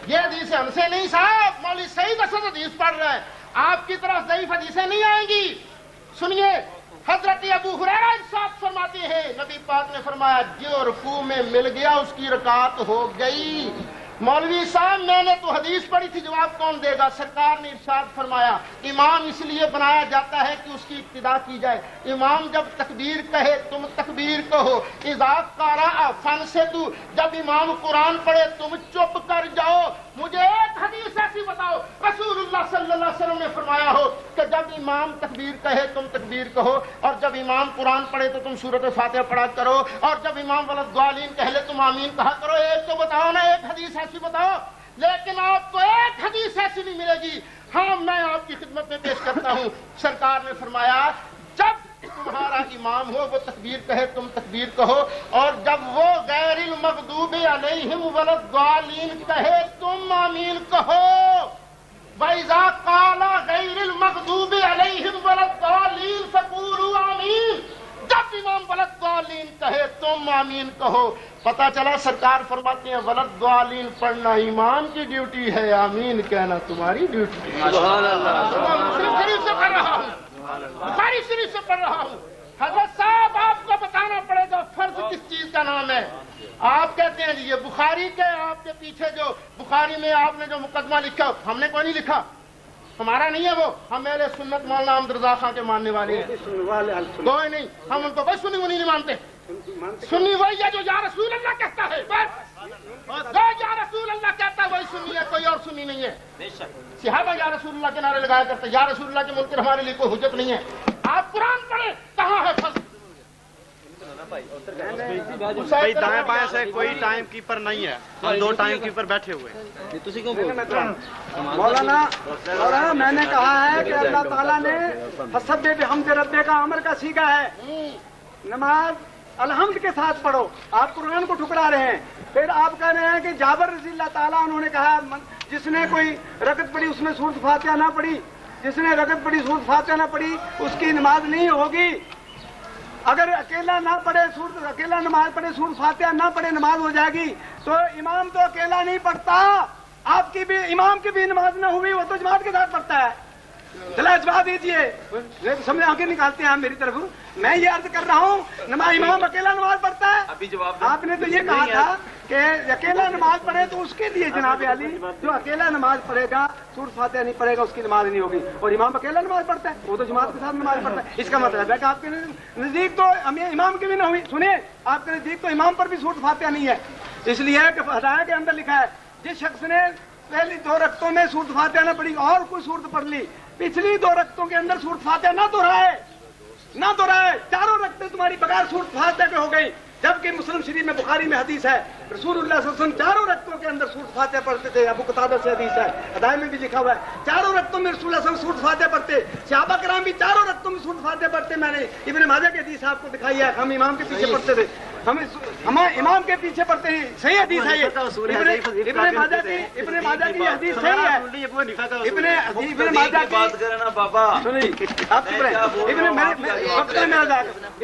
یہ حدیث ہم سے نہیں صاحب، مولوی سعید اسد حدیث پڑھ رہا ہے، آپ کی طرف ضعیف حدیثیں نہیں آئیں گی۔ سنیے حضرت ابو ہریرہ ارشاد فرماتے ہیں نبی پاک نے فرمایا جو رکوع میں مل گیا اس کی رکعت ہو گئی۔ مولوی صاحب میں نے تو حدیث پڑھی تھی، جواب کون دے گا؟ سرکار نے ارشاد فرمایا امام اس لیے بنایا جاتا ہے کہ اس کی ابتدا کی جائے، امام جب تکبیر کہے تم تکبیر کہو، اذا قرأ فانصتوا جب امام قرآن پڑھے تم چپ کر جاؤ۔ مجھے ایک حدیث ایسی بتاؤ رسول اللہ صلی اللہ علیہ وسلم نے فرمایا ہو کہ جب امام تکبیر کہے تم تکبیر کہو، اور جب امام قرآن پڑھے تو تم سورۃ فاتحہ پڑھا کرو، اور جب امام ولضالین کہہ لے تم آمین کہا کرو۔ ایک تو بتاؤ نا، ایک حدیث ایسی بتاؤ، لیکن آپ کو ایک حدیث ایسی نہیں ملے گی۔ ہاں میں آپ کی خدمت میں پیش کرتا ہوں، سرکار نے فرمایا جب تمہارا امام ہو وہ تکبیر کہے تم تکبیر کہو، اور جب وہ غیر المغضوب علیہم ولاضالین کہے تم آمین کہو۔ وَإِذَا قَالَ غَيْرِ الْمَغْضُوبِ عَلَيْهِمْ وَلَا الضَّالِّينَ فَقُولُوا آمین جب امام وَلَا-الضَّالِّينَ کہے تم آمین کہو۔ پتہ چلا سرکار فرماتے ہیں وَلَا-الضَّالِّينَ پڑھنا امام کی ڈیوٹی ہے، آمین کہنا تمہاری ڈیوٹی ہے۔ سبحان اللہ۔ مسلم شریف سے پڑھ رہا ہوں، بخاری شریف سے پڑھ رہا ہوں۔ حضرت صاحب آپ کو بتانا پڑے گا فرض کس چیز کا نام ہے۔ آپ کہتے ہیں جی یہ بخاری کے آپ کے پیچھے جو بخاری میں آپ نے جو مقدمہ لکھا ہم نے کوئی نہیں لکھا، ہمارا نہیں ہے وہ، ہم اہل سنت مولانا احمد رضا خان کے ماننے والے ہیں، کوئی نہیں، ہم ان کو کوئی سنی ونی نہیں مانتے۔ سنی وہی ہے جو یا رسول اللہ کہتا ہے، بس جو یا رسول اللہ کہتا ہے وہی سنی ہے، کوئی اور سنی نہیں ہے۔ صحابہ یا رسول اللہ کے نعرے لگایا کرتے، یا رسول اللہ کے منکر ہمارے لیے کوئی حجت نہیں ہے۔ آپ قرآن پڑھیں کہاں ہے فضل؟ بھائی دائیں بائیں سے کوئی ٹائم کیپر نہیں ہے، ہم دو ٹائم کیپر بیٹھے ہوئے ہیں۔ مولانا میں نے کہا ہے کہ اللہ تعالیٰ نے فسبح بحمد ربک کا امر کا سیکھا ہے، نماز الحمد کے ساتھ پڑھو۔ آپ قرآن کو ٹھکرا رہے ہیں، پھر آپ کہہ رہے ہیں کہ جابر رضی اللہ تعالیٰ انہوں نے کہا جس نے کوئی رکعت پڑھی اس میں سورۃ فاتحہ نہ پڑھی، جس نے رکعت پڑھی سورۃ فاتحہ نہ پڑھی اس کی نماز نہیں ہوگی۔ اگر اکیلا نہ پڑھے اکیلا نماز پڑھے سورۃ فاتحہ نہ پڑھے نماز ہو جائے گی، تو امام تو اکیلا نہیں پڑھتا، آپ کی بھی امام کی بھی نماز نہ ہوئی، وہ تو جماعت کے ساتھ پڑھتا ہے۔ چلا جواب دیجیے، سمجھے آنکھیں نکالتے ہیں آپ میری طرف۔ میں یہ عرض کر رہا ہوں نماز امام اکیلا نماز پڑھتا ہے، ابھی جواب آپ نے تو یہ کہا تھا کہ اکیلا نماز پڑھے تو اس کے لیے جناب علی جو اکیلا نماز پڑھے گا سورۃ فاتحہ نہیں پڑھے گا اس کی نماز نہیں ہوگی، اور امام اکیلا نماز پڑھتا ہے وہ تو جماعت کے ساتھ نماز پڑھتا ہے۔ اس کا مطلب ہے کہ آپ کے نزدیک تو امام کی بھی نہ ہوئی، سنیں آپ کے نزدیک تو امام پر بھی سورۃ فاتحہ نہیں ہے، اس لیے کہ ہدایہ کے اندر لکھا ہے جس شخص نے پہلی دو رکعتوں میں سورۃ فاتحہ نہ پڑھی اور کوئی سورت پڑھ لی، پچھلی دو رکعتوں کے اندر سورۃ فاتحہ نہ دہرائے، چاروں رکعتیں تمہاری بغیر سورۃ فاتحہ کے ہو گئی۔ جبکہ مسلم شریف میں بخاری میں حدیث ہے رسول اللہ صلی اللہ علیہ وسلم چاروں رکعتوں کے اندر سورۃ فاتحہ پڑھتے تھے، ابو قتادہ سے حدیث ہے، ہدایہ میں بھی لکھا ہوا ہے چاروں رکعتوں میں رسول اللہ صلی اللہ علیہ وسلم سورۃ فاتحہ پڑھتے، صحابہ کرام بھی چاروں رکعتوں میں سورۃ فاتحہ پڑھتے۔ میں نے ابن ماجہ کی حدیث آپ کو دکھائی ہے، ہم امام کے پیچھے پڑھتے تھے، ہم امام کے پیچھے پڑھتے ہیں، صحیح حدیث ہے یہ، ابن ماجہ کی یہ حدیث صحیح ہے، ابن ماجہ کی بات کرنا بابا سنیے آپ چپ رہے،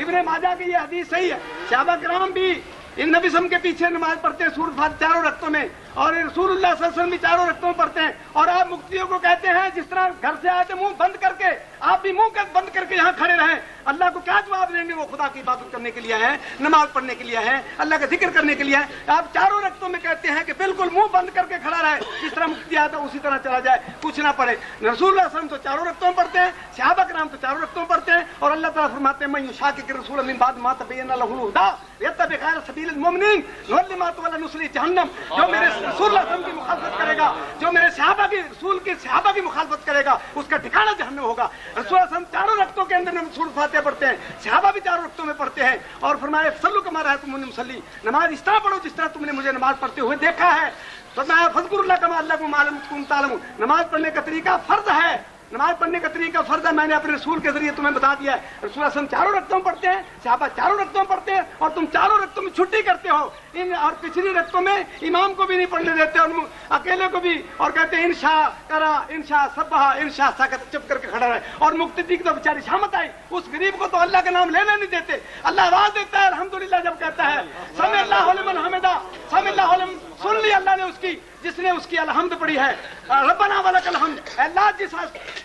ابن ماجہ کی یہ حدیث صحیح ہے، صحابہ کرام بھی इन नबी सम के पीछे नमाज पढ़ते हैं सूरत फातिहा चारों रक्तों में, और रसूलुल्लाह सल्लल्लाहु अलैहि वसल्लम भी चारों रक्तों में पढ़ते हैं। और आप मुफ्तियों को कहते हैं जिस तरह घर से आए थे मुंह बंद करके, आप भी मुंह बंद करके यहाँ खड़े रहें। अल्लाह को क्या जवाब देंगे? वो खुदा की इबादत करने के लिए है, नमाज पढ़ने के लिए है, अल्लाह का जिक्र करने के लिए है। आप चारों रक्तों में कहते हैं कि बिल्कुल मुंह बंद करके खड़ा रहे, जिस तरह मुफ्ती आता उसी तरह चला जाए, कुछ ना पड़े। रसूलुल्लाह सल्लल्लाहु अलैहि वसल्लम तो चारों रक्तों में पढ़ते हैं, सहाबा किराम तो चारों रक्तों में पढ़ते हैं, और अल्लाह ताला फरमाते हैं मैं युशाकिक रसूल मिन बाद मा तबय्यना लहुल हुदा यत्तबि गैर सबीलिल मुमिनीन नुवल्लिहि मा तवल्ला नुस्लिहि जहन्नम। जो मेरे रसूलुल्लाह सल्लल्लाहु अलैहि वसल्लम की मुखालफत करेगा, जो मेरे रसूल के सहाबा की मुखालफत करेगा, उसका ठिकाना जहन्नम होगा। रसूलुल्लाह सल्लल्लाहु अलैहि वसल्लम चारों रक्तों के अंदर सूरत फातिहा पढ़ते हैं, सहाबा भी चारों रक्तों में पढ़ते हैं, और फरमाया सल्लु कमा रअयतमुनी मुसल्ली, नमाज इस तरह पढ़ो जिस तरह तुमने मुझे नमाज पढ़ते हुए देखा है। फरमाया फज़कुरुल्लाह कमा अल्लाकुम मा लम तअलमून, नमाज पढ़ने का तरीका फर्ज है, नमाज पढ़ने का तरीका फर्ज है, मैंने अपने रसूल के जरिए तुम्हें बता दिया है। रसूल सल्लल्लाहु अलैहि वसल्लम चारों रक्तों में पढ़ते हैं, सहाबा चारों रक्तों में पढ़ते हैं, और तुम चारों रक्तों में छुट्टी करते हो। इन और पिछली रक्तों में इमाम को भी नहीं पढ़ने देते, और अकेले को भी, और कहते हैं इंशा करा इंशा सब्बहा इंशा साकत, चुप करके खड़ा रहे। और मुक्तदी की तो बेचारी शामत आई, उस गरीब को तो अल्लाह का नाम लेने नहीं देते। अल्लाह आवाज देता है अल्हम्दुलिल्लाह जब कहता है, समिअल्लाहु लिमन हमिदा, समिअल्लाहु लिमन, सुन ली अल्लाह ने उसकी, जिसने उसकी अलहम्द पढ़ी है, रब्बना वलकल हम्द। अल्लाह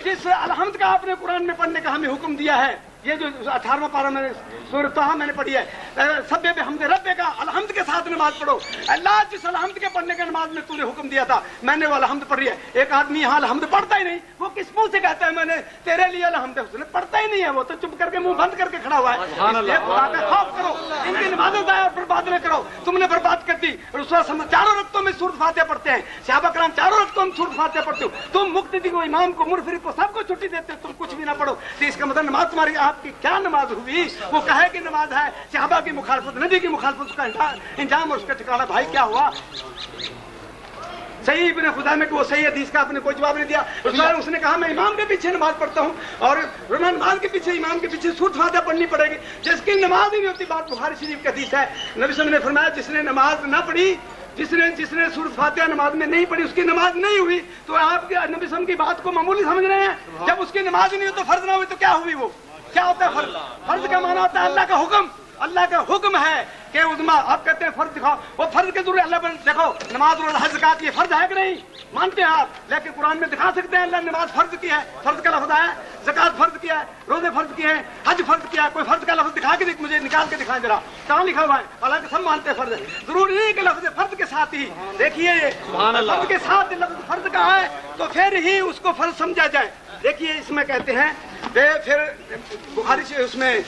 जिस अलहम्द का आपने कुरान में पढ़ने का हमें हुक्म दिया है, ये जो 18वां पारा मैंने सूरत तहा मैंने पढ़ी है, सब्बे बिहम्दि रब्बे का अलहम्द के साथ नमाज पढ़ो। अल्लाह जिस अलहम्द के पढ़ने का नमाज में तूने हुक्म दिया था, मैंने वो अलहम्द पढ़ी है। एक आदमी यहाँ अलहम्द पढ़ता ही नहीं, वो किस मुंह से कहता है मैंने तेरे लिए अलहम्द है, उसने पढ़ता ही नहीं है, वो तो चुप करके मुंह बंद करके खड़ा हुआ है। इसलिए खुदा का खौफ करो, इनकी नमाज़ें ज़ाया और बर्बाद न करो, तुमने बर्बाद कर दी। रसूल चारों रक्तों में सूरत फातिहा पढ़ते हैं, सहाबा किराम चारों रक्तों में सूरत फातिहा पढ़ते हो, तुम मुक्तदी को, इमाम को, मुनफरिद को, सबको छुट्टी देते हो, तुम कुछ भी ना पढ़ो। तो इसका मतलब नमाज तुम्हारी, आपकी क्या नमाज हुई? वो कहे कि नमाज है, सहाबा की मुखालफत, नबी की मुखालफत का इंजाम और उसका ठिकाना भाई क्या हुआ? सही इब्ने खुदा में कि वो सही हदीस का आपने कोई जवाब नहीं दिया। उसने कहा मैं इमाम के पीछे नमाज पढ़ता हूँ, और नमाज के पीछे, इमाम के पीछे सूरत फातिहा पढ़नी पड़ेगी, जिसकी नमाज ही नहीं होती। बात बुखारी शरीफ की हदीस है, नबी सल्लल्लाहु अलैहि वसल्लम ने फरमाया जिसने नमाज ना पढ़ी, जिसने सूरत फातिहा नमाज में नहीं पढ़ी, उसकी नमाज नहीं हुई। तो आप नबी सल्लल्लाहु की बात को मामूली समझ रहे हैं? जब उसकी नमाज ही नहीं हुई तो फर्ज ना हुई तो क्या हुई? वो क्या होता है फर्ज? फर्ज का माना होता है अल्लाह का हुक्म, अल्लाह का हुक्म है कि उज़मा, आप कहते हैं फर्ज दिखाओ, वो फर्ज के जरूर अल्लाह पर देखो, नमाज और हज ज़कात ये फर्ज है कि नहीं? मानते हैं आप, लेकिन कुरान में दिखा सकते हैं अल्लाह ने नमाज फर्ज की है, फर्ज का लफ्ज़ है, ज़कात फर्ज किया है, रोजे फर्ज किए हैं, हज फर्ज किया है, कोई फर्ज का लफ्ज़ दिखा के मुझे निकाल के दिखाएं जरा, कहाँ लिखा हुआ है? हालांकि सब मानते हैं फर्ज है, जरूरी नहीं कि लफ्ज़ फर्ज के साथ ही देखिए फर्ज के साथ लफ्ज़ फर्ज का है तो फिर ही उसको फर्ज समझा जाए। देखिए इसमें कहते हैं फिर बुखारी से उसमें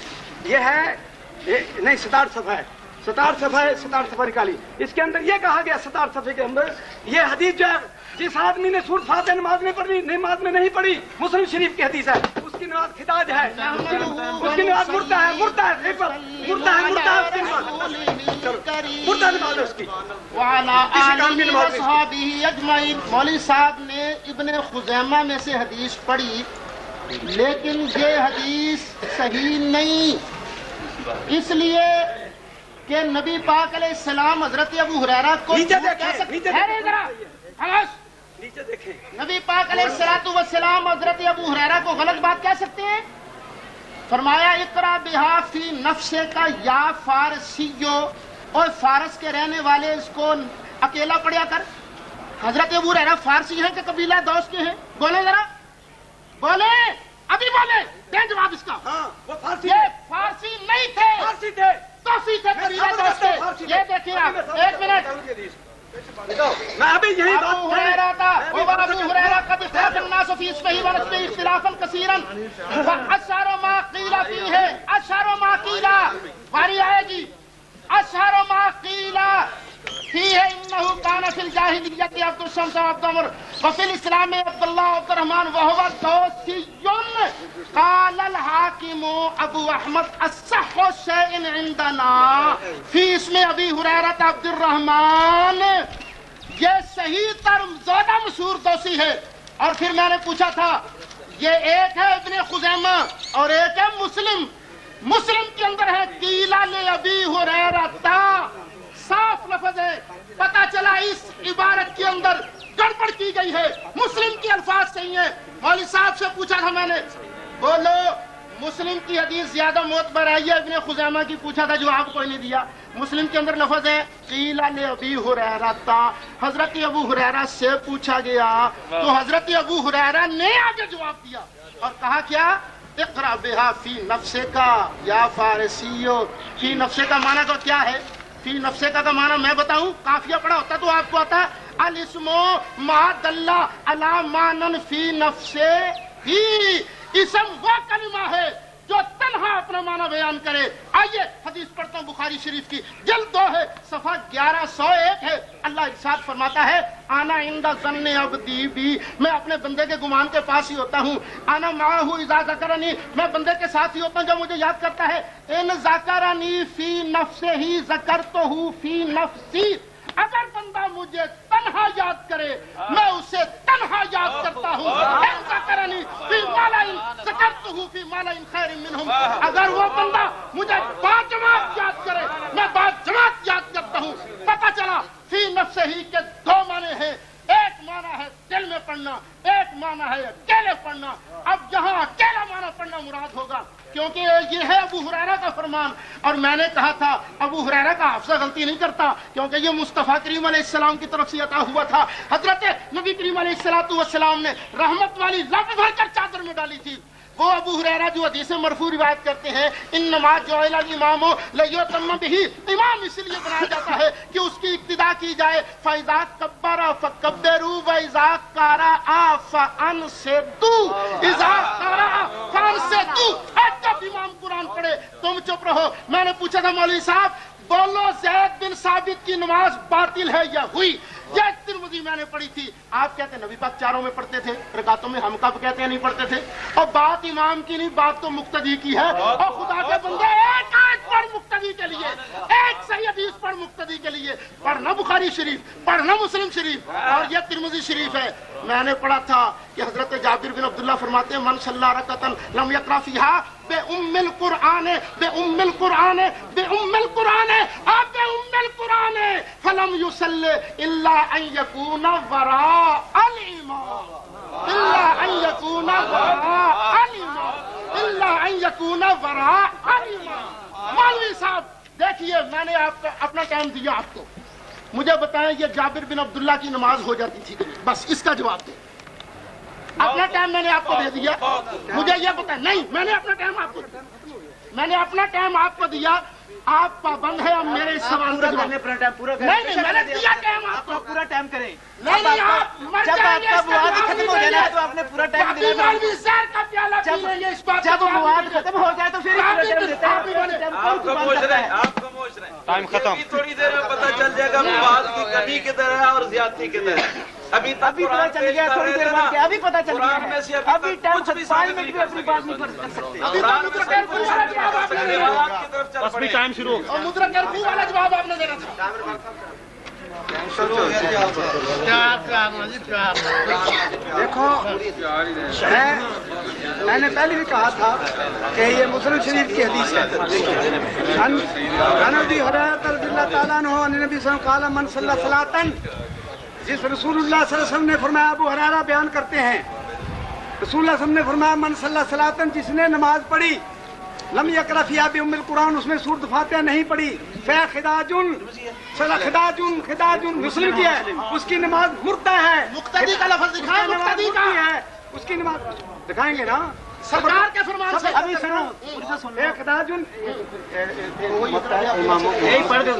ये है, नहीं 67 सफ़ा है, 67 सफ़ा निकाली, इसके अंदर ये कहा गया 67 सफ़े के अंदर ये हदीस जो है, जिस आदमी ने सूरत फातिहा नमाज में पढ़ी, नमाज में नहीं पढ़ी, मुस्लिम शरीफ की हदीस है, उसकी नमाज खिदाज है, उसकी नमाज मुर्दा है, मुर्दा है, उसकी नमाज है उसकी। मौलवी साहब ने इब्ने खुज़ैमा में से हदीस पढ़ी, लेकिन ये हदीस सही नहीं, इसलिए कि नबी पाक अलैहिस्सलाम हजरत अबू हुरैरा को नीचे देखें, नबी पाक अलैहिस्सलाम हजरत अबू हुरैरा को गलत बात कह सकते हैं? फरमाया इकरा बिहा फी नफ्से का या फारसियो, और फारस के रहने वाले इसको अकेला पढ़ा कर। हजरत अबू हुरैरा फारसी हैं कि कबीला दौस के हैं? बोले जरा, बोले, अभी बोले, दें जवाब इसका। हाँ, वो फारसी, ये फारसी नहीं थे, फारसी थे, दौसी थे, कबीला दौस थे। ये देखिए आप, एक मिनट, मैं अभी यही बात अबू हुरैरा था, वो अबू हुरैरा का इख्तिलाफ अन्नास फी इसमिही व नस्बिही इख्तिलाफन कसीरन व अशहरु मा क़ीला फीही, अशहरु मा क़ीला, बारी आएगी, अशहरु मा क़ीला फीही इन्नहु काना फिल जाहिलिय्यति अब्दुल शम्स व अब्दुल अमर व फिल इस्लाम में अब्दुल्लाह अब्दुर रहमान व हुवा दौसियुन क़ाला अल हाकिम अबू अहमद अस्सहु शैइन इंदना फी इसमें अबी हुरैरा अब्दुर रहमान। ये सही तरम ज्यादा मशहूर दौसी है। और फिर मैंने पूछा था, ये एक है इब्ने खुज़ैमा और एक है मुस्लिम, मुस्लिम के अंदर है कीला ले अबी हुरैरा ता, साफ लफ्ज है, पता चला इस इबारत के अंदर गड़बड़ की गई है, मुस्लिम की अल्फाज सही है। मौलवी साहब से पूछा था मैंने, बोलो मुस्लिम की हदीस ज्यादा मोतबर आई है, इब्ने खुज़ैमा की पूछा था, जवाब कोई नहीं दिया। मुस्लिम के अंदर लफ्ज है कीला ले अबी हुरैरा, हजरत अबू हुरैरा से पूछा गया तो हजरत अबू हुरैरा ने आगे जवाब दिया और कहा क्या, इक़रा बिहा फी नफ्से का या फारसियो। फी नफ्से का माना तो क्या है, फी नफ्से का माना मैं बताऊं, काफिया पढ़ा होता तो आपको आता। अल इस्मो मा दल्ला अला मानन फी नफ्से ही, इसम वो कलिमा है जो तन्हा अपना माना बयान करे। आइए हदीस पढ़ता हूँ बुखारी शरीफ की, जल्द 2 है, सफा 1101 है। अल्लाह इरशाद फरमाता है, आना इंदा ज़न्ने अब्दी बी, मैं अपने बंदे के गुमान के पास ही होता हूँ। आना माहू इज़ा ज़करनी, मैं बंदे के साथ ही होता हूँ जब मुझे याद करता है। इन ज़करनी फी नफ्से ही ज़करतहू फी नफ्सी, अगर बंदा मुझे तन्हा याद करे मैं उसे तन्हा याद करता हूँ। अगर वो बंदा मुझे बाजमात याद करे मैं बाजमात याद करता हूँ। पता चला फी नफ्से ही के 2 माने हैं, एक माना है दिल में पढ़ना, एक माना है अकेले पढ़ना। अब यहाँ अकेला माना पढ़ना मुराद होगा, क्योंकि ये है अबू हुरैरा का फरमान। और मैंने कहा था अबू हुरैरा का हाफिज़ गलती नहीं करता, क्योंकि ये मुस्तफ़ा करीम अलैहिस्सलाम की तरफ से अता हुआ था। हजरत नबी करीम अलैहिस्सलाम ने रहमत वाली लब भरकर चादर में डाली थी। वो अबू हुरैरा जो हदीस मरफू रिवायत करते हैं, इन नमाज जो इमामो लयुतम्म बिही, इमाम इसलिए बनाया जाता है कि उसकी इक्तिदा की जाए। फैज़ा कब्बरा फकब्बिरू व इज़ा क़रअ फअनसितू, इज़ा क़रअ फअनसितू। जब इमाम कुरान पढ़े तुम चुप रहो। मैंने पूछा था मौलवी साहब, बोलो ज़ैद बिन साबित की नमाज बातिल है या हुई? ये तिरमिज़ी मैंने पढ़ी थी। आप कहते हैं नबी पाक 4 में पढ़ते थे रकातों में, हम कब कहते हैं नहीं पढ़ते थे? और बात इमाम की नहीं, बात तो मुक्तदी की है। और खुदा के बंदे एक आयत पढ़ मुक्तदी के लिए, एक सही हदीस पढ़ मुक्तदी के लिए, पढ़ना बुखारी शरीफ, पढ़ना मुस्लिम शरीफ और ये तिरमिज़ी शरीफ है। मैंने पढ़ा था कि हजरत जाबिर बिन अब्दुल्लाह फरमाते हैं, मन सल्ला रकअतन लम यक़रा फ़ीहा बे उम्मिल कुरआन, बे उम्मिल कुरआन, बे उम्मिल कुरआन, आप बे उम्मिल कुरआन फलम युसल्ली इल्ला अन यकूना वरा अल इमाम, इल्ला अन यकूना वरा अल इमाम, इल्ला अन यकूना वरा अल इमाम। मौलवी साहब देखिए, मैंने आपको अपना टाइम दिया, आपको मुझे बताएं ये जाबिर बिन अब्दुल्लाह की नमाज हो जाती थी कि नहीं? बस इसका जवाब दें। अपना टाइम मैंने आपको दे दिया, मुझे ये बताएं। नहीं, मैंने अपना टाइम आपको दिया, आप पाबंद है अब मेरे इस सवाल का जवाब। पूरा नहीं, मैंने दिया टाइम आपको, पूरा टाइम करें। नहीं, आप मर जाएंगे। जब आपका मुआद खत्म हो जाए तो आपने पूरा टाइम दिया। जब मुआद खत्म हो जाए तो फिर आप खामोश रहे, टाइम खत्म। थोड़ी देर में पता चल जाएगा मुआद की कमी किधर है और ज्यादती किधर है। अभी पता चल गया, थोड़ी देर बाद अभी पता चल गया। अभी टाइम 5 मिनट भी अपनी बात नहीं कर सकते। बस भी टाइम शुरू हो। और मुद्रा कर्फ्यू वाला जवाब आपने देना था। देखो, मैंने पहले भी कहा था कि ये मुस्लिम शरीफ की हदीस है। अन अबी हुरैरा रज़ियल्लाहु तआला अन्हु अन नबी सल्लल्लाहु अलैहि वसल्लम क़ाल मन सल्ला सलातन, जिस रसूलुल्लाह सल्लल्लाहु अलैहि वसल्लम ने फरमाया, अबू हुरैरा बयान करते हैं, रसूलुल्लाह सल्लल्लाहु अलैहि वसल्लम ने फरमाया, मन सल्ला सलातन, जिसने नमाज पढ़ी, लम यक़रा फ़ीहा बि उम्मिल कुरान, उसमें सूरत फातिहा नहीं पढ़ी, फ़ा खिदाजुन, खिदाजुन मुस्लिम की है, उसकी नमाज मुर्दा है। मुक्तदी का लफ्ज़ दिखाएं, मुक्तदी का है, उसकी नमाज दिखाएंगे ना सरकार के फरमान से। अभी सुनो, खिदाजुन एक पढ़ दो,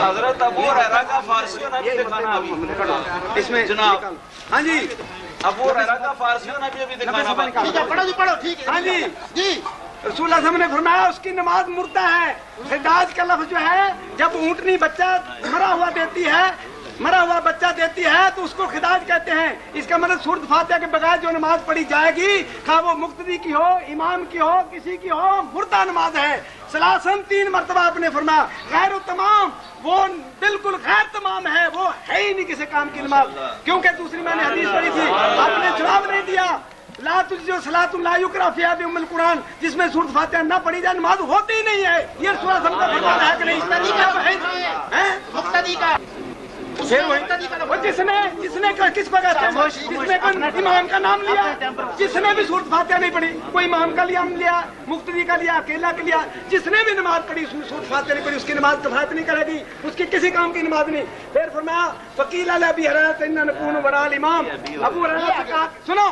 हजरत अबू हुरैरा का फारसियों ने भी दिखाना अभी इसमें जनाब। हाँ जी, अबू हुरैरा का फारसियों ने भी अभी दिखाना बाकी। ठीक है, पढ़ो जी, पढ़ो, ठीक है। हाँ जी जी, रसूलुल्लाह सल्लल्लाहु अलैहि वसल्लम ने फरमाया उसकी नमाज मुर्दा है। खिदाज का लफ्ज़ जो है, जब ऊँटनी बच्चा मरा हुआ देती है, मरा हुआ बच्चा देती है तो उसको खिदाज कहते हैं। इसका मतलब सूरत फातिहा के बगैर जो नमाज पढ़ी जाएगी, खा वो मुक्तदी की हो, इमाम की हो, किसी की हो, मुर्दा नमाज है। सलासन 3 मरतबा आपने फरमाया, गैर तमाम, वो बिल्कुल गैर तमाम है, वो है ही नहीं किसी काम की नमाज। क्योंकि दूसरी मैंने हदीस पढ़ी थी, आपने जवाब नहीं दिया। ला तुझो सलातुन ला युक़रा फ़ीहा बि उम्मिल कुरान, जिसमें सूरत फातिहा न पढ़ी जाए नमाज होती ही नहीं है। ये रसूलुल्लाह सल्लल्लाहु अलैहि वसल्लम का फरमान है कि नहीं? मुक्तदी का फिर वही जिसने किस पर जिसने इमाम का नाम लिया, जिसने भी सूरत फातिहा नहीं पढ़ी, कोई इमाम का लिया, मुक्तदी का लिया, अकेला का लिया, जिसने भी नमाज पढ़ी उसमें सूरत फातिहा नहीं पढ़ी, उसकी नमाज कफायत नहीं करेगी, उसकी किसी काम की नमाज नहीं। फिर फरमाया वकील अबी हुरैरा इन्ना नकून वराल इमाम, अबू हुरैरा से कहा, सुनो,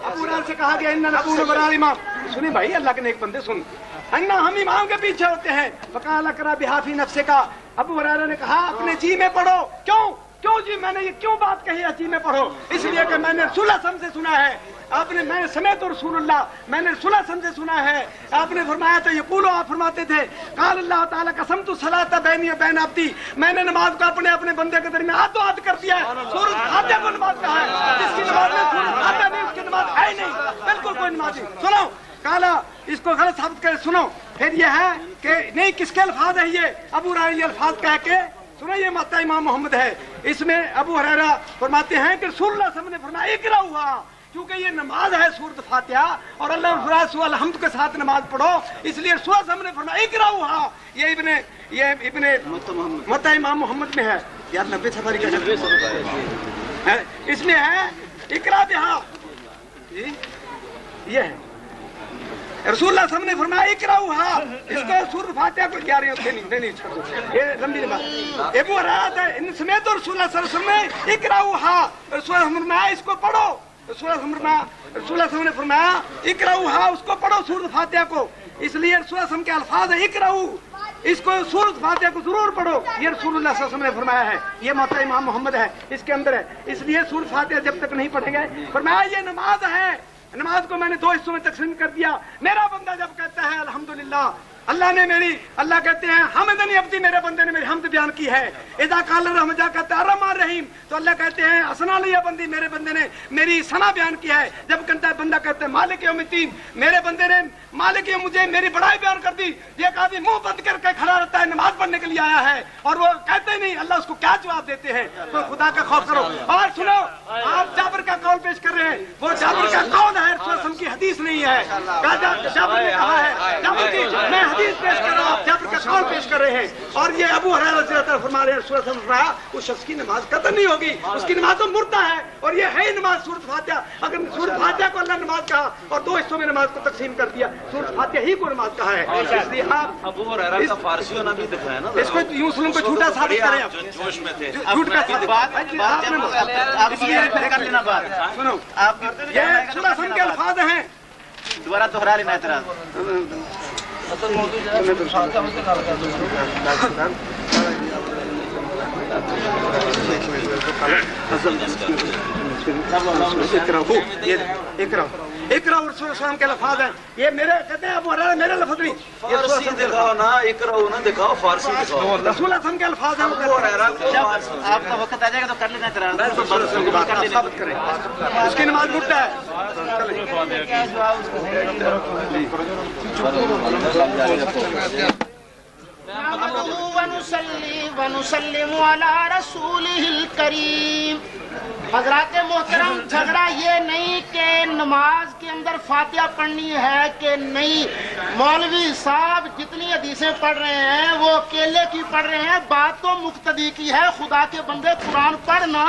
अबू हुरैरा से कहा गया इन्ना नकून वराल इमाम, सुनिए भाई अल्लाह के नेक बंदे सुन, अन्ना हम इमाम के पीछे होते हैं। वकाल अकरा बिहाफी नफ्से का, अबू हुरैरा ने कहा अपने जी में पढ़ो। क्यों जी, मैंने ये क्यों बात कही है जी में पढ़ो? इसलिए कि मैंने रसूल से सुना है, मैंने समेत रसूलुल्लाह, मैंने रसूल से सुना है, आपने फरमाया था यक़ूल, आप फरमाते थे क़ाल अल्लाह ताला कसमतु सलाता बैनी व बैन अब्दी, मैंने नमाज को अपने बंदे के दरमियान हाथों-हाथ कर दिया है। सूरत फातिहा को नमाज कहा है, जिसकी नमाज में सूरत फातिहा नहीं उसकी नमाज है ही नहीं, बिल्कुल कोई नमाज नहीं। सुनो काला, इसको गलत साबित कर सुनो। फिर ये है कि नहीं किसके अल्फाज है ये, अबू हुरैरा ये अल्फाज कह के सुनो, ये माता इमाम मोहम्मद है, इसमें अबू हुरैरा फरमाते हैं कि रसूलुल्लाह सल्लल्लाहु अलैहि वसल्लम ने फरमाया इकरा हुआ, क्योंकि ये नमाज है सूरत फातिहा और अल्लाह फरमाया हमद के साथ नमाज पढ़ो, इसलिए रसूल सल्लल्लाहु अलैहि वसल्लम ने फरमाया इकरा हुआ। ये इब्ने मुत्ता इमाम मोहम्मद में है यार, 90 सफारी का है, इसमें है इकरा बिहा, ये है रसूलुल्लाह सल्लल्लाहु अलैहि वसल्लम ने फरमाया इकरा हुआ, इसको सूरत फातिहा को क्या रहे होते नहीं छोड़ दो, ये लंबी बात। अबू हुरैरा इनमें तो रसूलुल्लाह सल्लल्लाहु अलैहि वसल्लम ने इकरा हुआ, रसूलुल्लाह ने फरमाया इसको पढ़ो, रसूलुल्लाह ने फरमाया इकरा हुआ, उसको पढ़ो सूरत फातिहा को, इसलिए रसूलुल्लाह के अल्फाज है इकराऊ, इसको सूरत फातिहा को जरूर पढ़ो, ये रसूलुल्लाह सल्लल्लाहु अलैहि वसल्लम ने फरमाया है, ये मौता इमाम मोहम्मद है इसके अंदर है, इसलिए सूरत फातिहा जब तक नहीं पढ़ेंगे, फरमाया ये नमाज है, नमाज को मैंने 2 हिस्सों में तकसीम कर दिया। मेरा बंदा जब कहता है अल्हम्दुलिल्लाह, अल्लाह कहते हैं हमदनी अब्दी, मेरे बंदे ने मेरी हमद बयान की है। इज़ा क़ाल रहमजा कहते हैं अर्रहमान रहीम, तो अल्लाह कहते हैं हसना लिया बंदी, मेरे बंदे ने मेरी सना बयान की है। जब कहता है बंदा कहते हैं मालिक यौमिद्दीन, मेरे बंदे ने मालिक मुझे मेरी बड़ाई बयान कर दी। ये आदमी मुंह बंद करके खड़ा रहता है, नमाज पढ़ने के लिए आया है और वो कहते नहीं, अल्लाह उसको क्या जवाब देते हैं? तो खुदा का खौफ करो। और सुनो, आप जाबर का कौल पेश कर रहे हैं, वो जाबर का कौल है, रसूल की हदीस नहीं है। जाबर ने कहा है, जाबर की मैं हदीस पेश कर रहा हूं, आप जाबर का कौल पेश कर रहे हैं। और ये अबू हुरैरा रज़ी अल्लाह फरमा रहे हैं, रसूल फरमाया उस शख्स की नमाज कतई नहीं होगी, उसकी नमाज तो मुर्दा है, और ये है नमाज सूरत फातिहा। अगर सूरत फातिहा को अल्लाह नमाज कहा और 2 हिस्सों में नमाज को तकसीम कर दिया, सूरत फातिहा ही को नमाज कहा है। इसलिए आप अबू हुरैरा का फारसी होना भी दिखाया ना, इसको मुस्लिम को झूठा साबित करें, आप जोश में थे, झूठ का साबित कर लेना बात, सुनो, आप ये रसूल के अल्फाज हैं, दोबारा दोहरा लेना इतना। इकरा रसूल के लफ्ज़ हैं, ये मेरे कहते हैं अबू हुरैरा मेरे लफ्ज़ नहीं, ये फारसी दिखाओ ना, इकरा ना दिखाओ, फारसी दिखाओ। रसूल के अल्फाज हैं। अबू हुरैरा को आपका वक्त आ जाएगा तो कर लेना इतना, साबित करें, उसकी नमाज मुर्दा है। हज़रात मोहतरम, झगड़ा ये नहीं कि नमाज के अंदर फातिहा पढ़नी है कि नहीं। मौलवी साहब जितनी हदीसें पढ़ रहे हैं वो अकेले की पढ़ रहे हैं, बात तो मुक्तदी की है। खुदा के बंदे कुरान पढ़ना,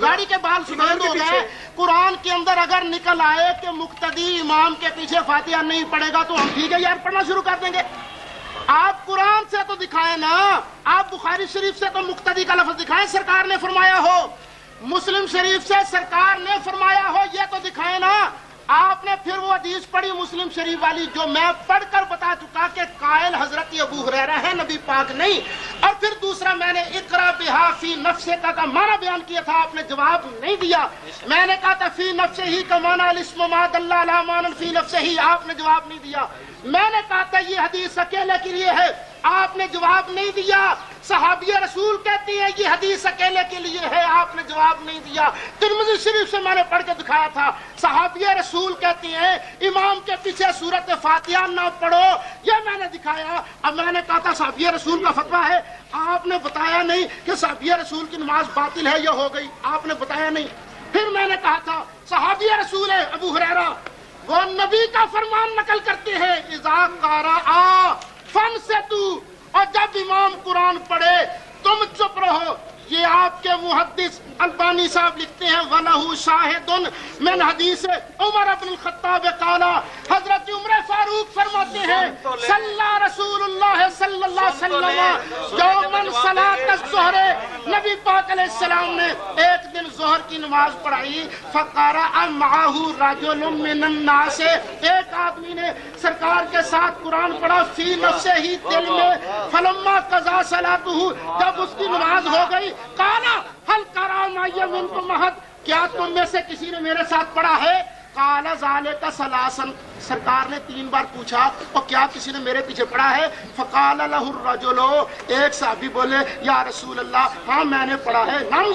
गाड़ी के बाल सुबह हो गए। कुरान के अंदर अगर निकल आए कि मुक्तदी इमाम के पीछे फातिहा नहीं पढ़ेगा तो हम ठीक है यार पढ़ना शुरू कर देंगे। आप कुरान से तो दिखाएं ना, आप बुखारी शरीफ से तो मुक्तदी का लफ्ज़ दिखाएं, सरकार ने फरमाया हो, मुस्लिम शरीफ से सरकार ने फरमाया हो, ये तो दिखाए ना। आपने फिर वो हदीस पढ़ी मुस्लिम शरीफ वाली जो मैं पढ़कर बता चुका कि कायल हजरत अबू हुरैरा है, नबी पाक नहीं। और फिर दूसरा मैंने इकरा बिहा फी नफ्से का माना बयान किया था, आपने जवाब नहीं दिया। मैंने कहा था फी नफ्से ही का माना इस्म मा दल्ला अला मानन फी नफ्से ही, आपने जवाब नहीं दिया। मैंने कहा था ये हदीस अकेले के लिए है, आपने जवाब नहीं दिया। सहाबिया रसूल कहती है ये हदीस अकेले के लिए है, आपने जवाब नहीं दिया। तिरमिज़ी शरीफ से मैंने पढ़ के दिखाया था, सहाबिया रसूल कहती हैं इमाम के पीछे सूरत फातिहा ना पढ़ो, ये मैंने दिखाया। अब मैंने कहा था सहाबिया रसूल का फतवा है, आपने बताया नहीं कि सहाबिया रसूल की नमाज बातिल है या हो गई, आपने बताया नहीं। फिर मैंने कहा था सहाबिया रसूल है अबू हुरैरा, वो नबी का फरमान नकल करते हैं, इज़ा क़रअ फन से तू, और जब इमाम कुरान पढ़े तुम चुप रहो। یہ آپ کے محدث البانی صاحب لکھتے ہیں وَلَهُ شَاهِدٌ مِنْ حدیث عمر بن الخطاب قال حضرت عمر فاروق فرماتے ہیں صلی رسول اللہ صلی اللہ علیہ وسلم یوماً صلاۃ الظہر نبی پاک علیہ السلام نے ایک دن ظہر کی نماز پڑھائی فقرأ معه رجل من الناس ایک آدمی نے سرکار کے ساتھ قرآن پڑھا فی نفسہ ہی دل میں فلما قضا صلاته جب اس کی نماز ہو گئی قال هل قرأ معي منكم احد کیا تم میں سے کسی نے میرے ساتھ پڑھا ہے قال ذلك ثلاثا سرکار نے 3 بار پوچھا اور کیا کسی نے میرے پیچھے پڑھا ہے فقال له الرجل ایک صحابی بولے یا رسول اللہ ہاں میں نے پڑھا ہے نعم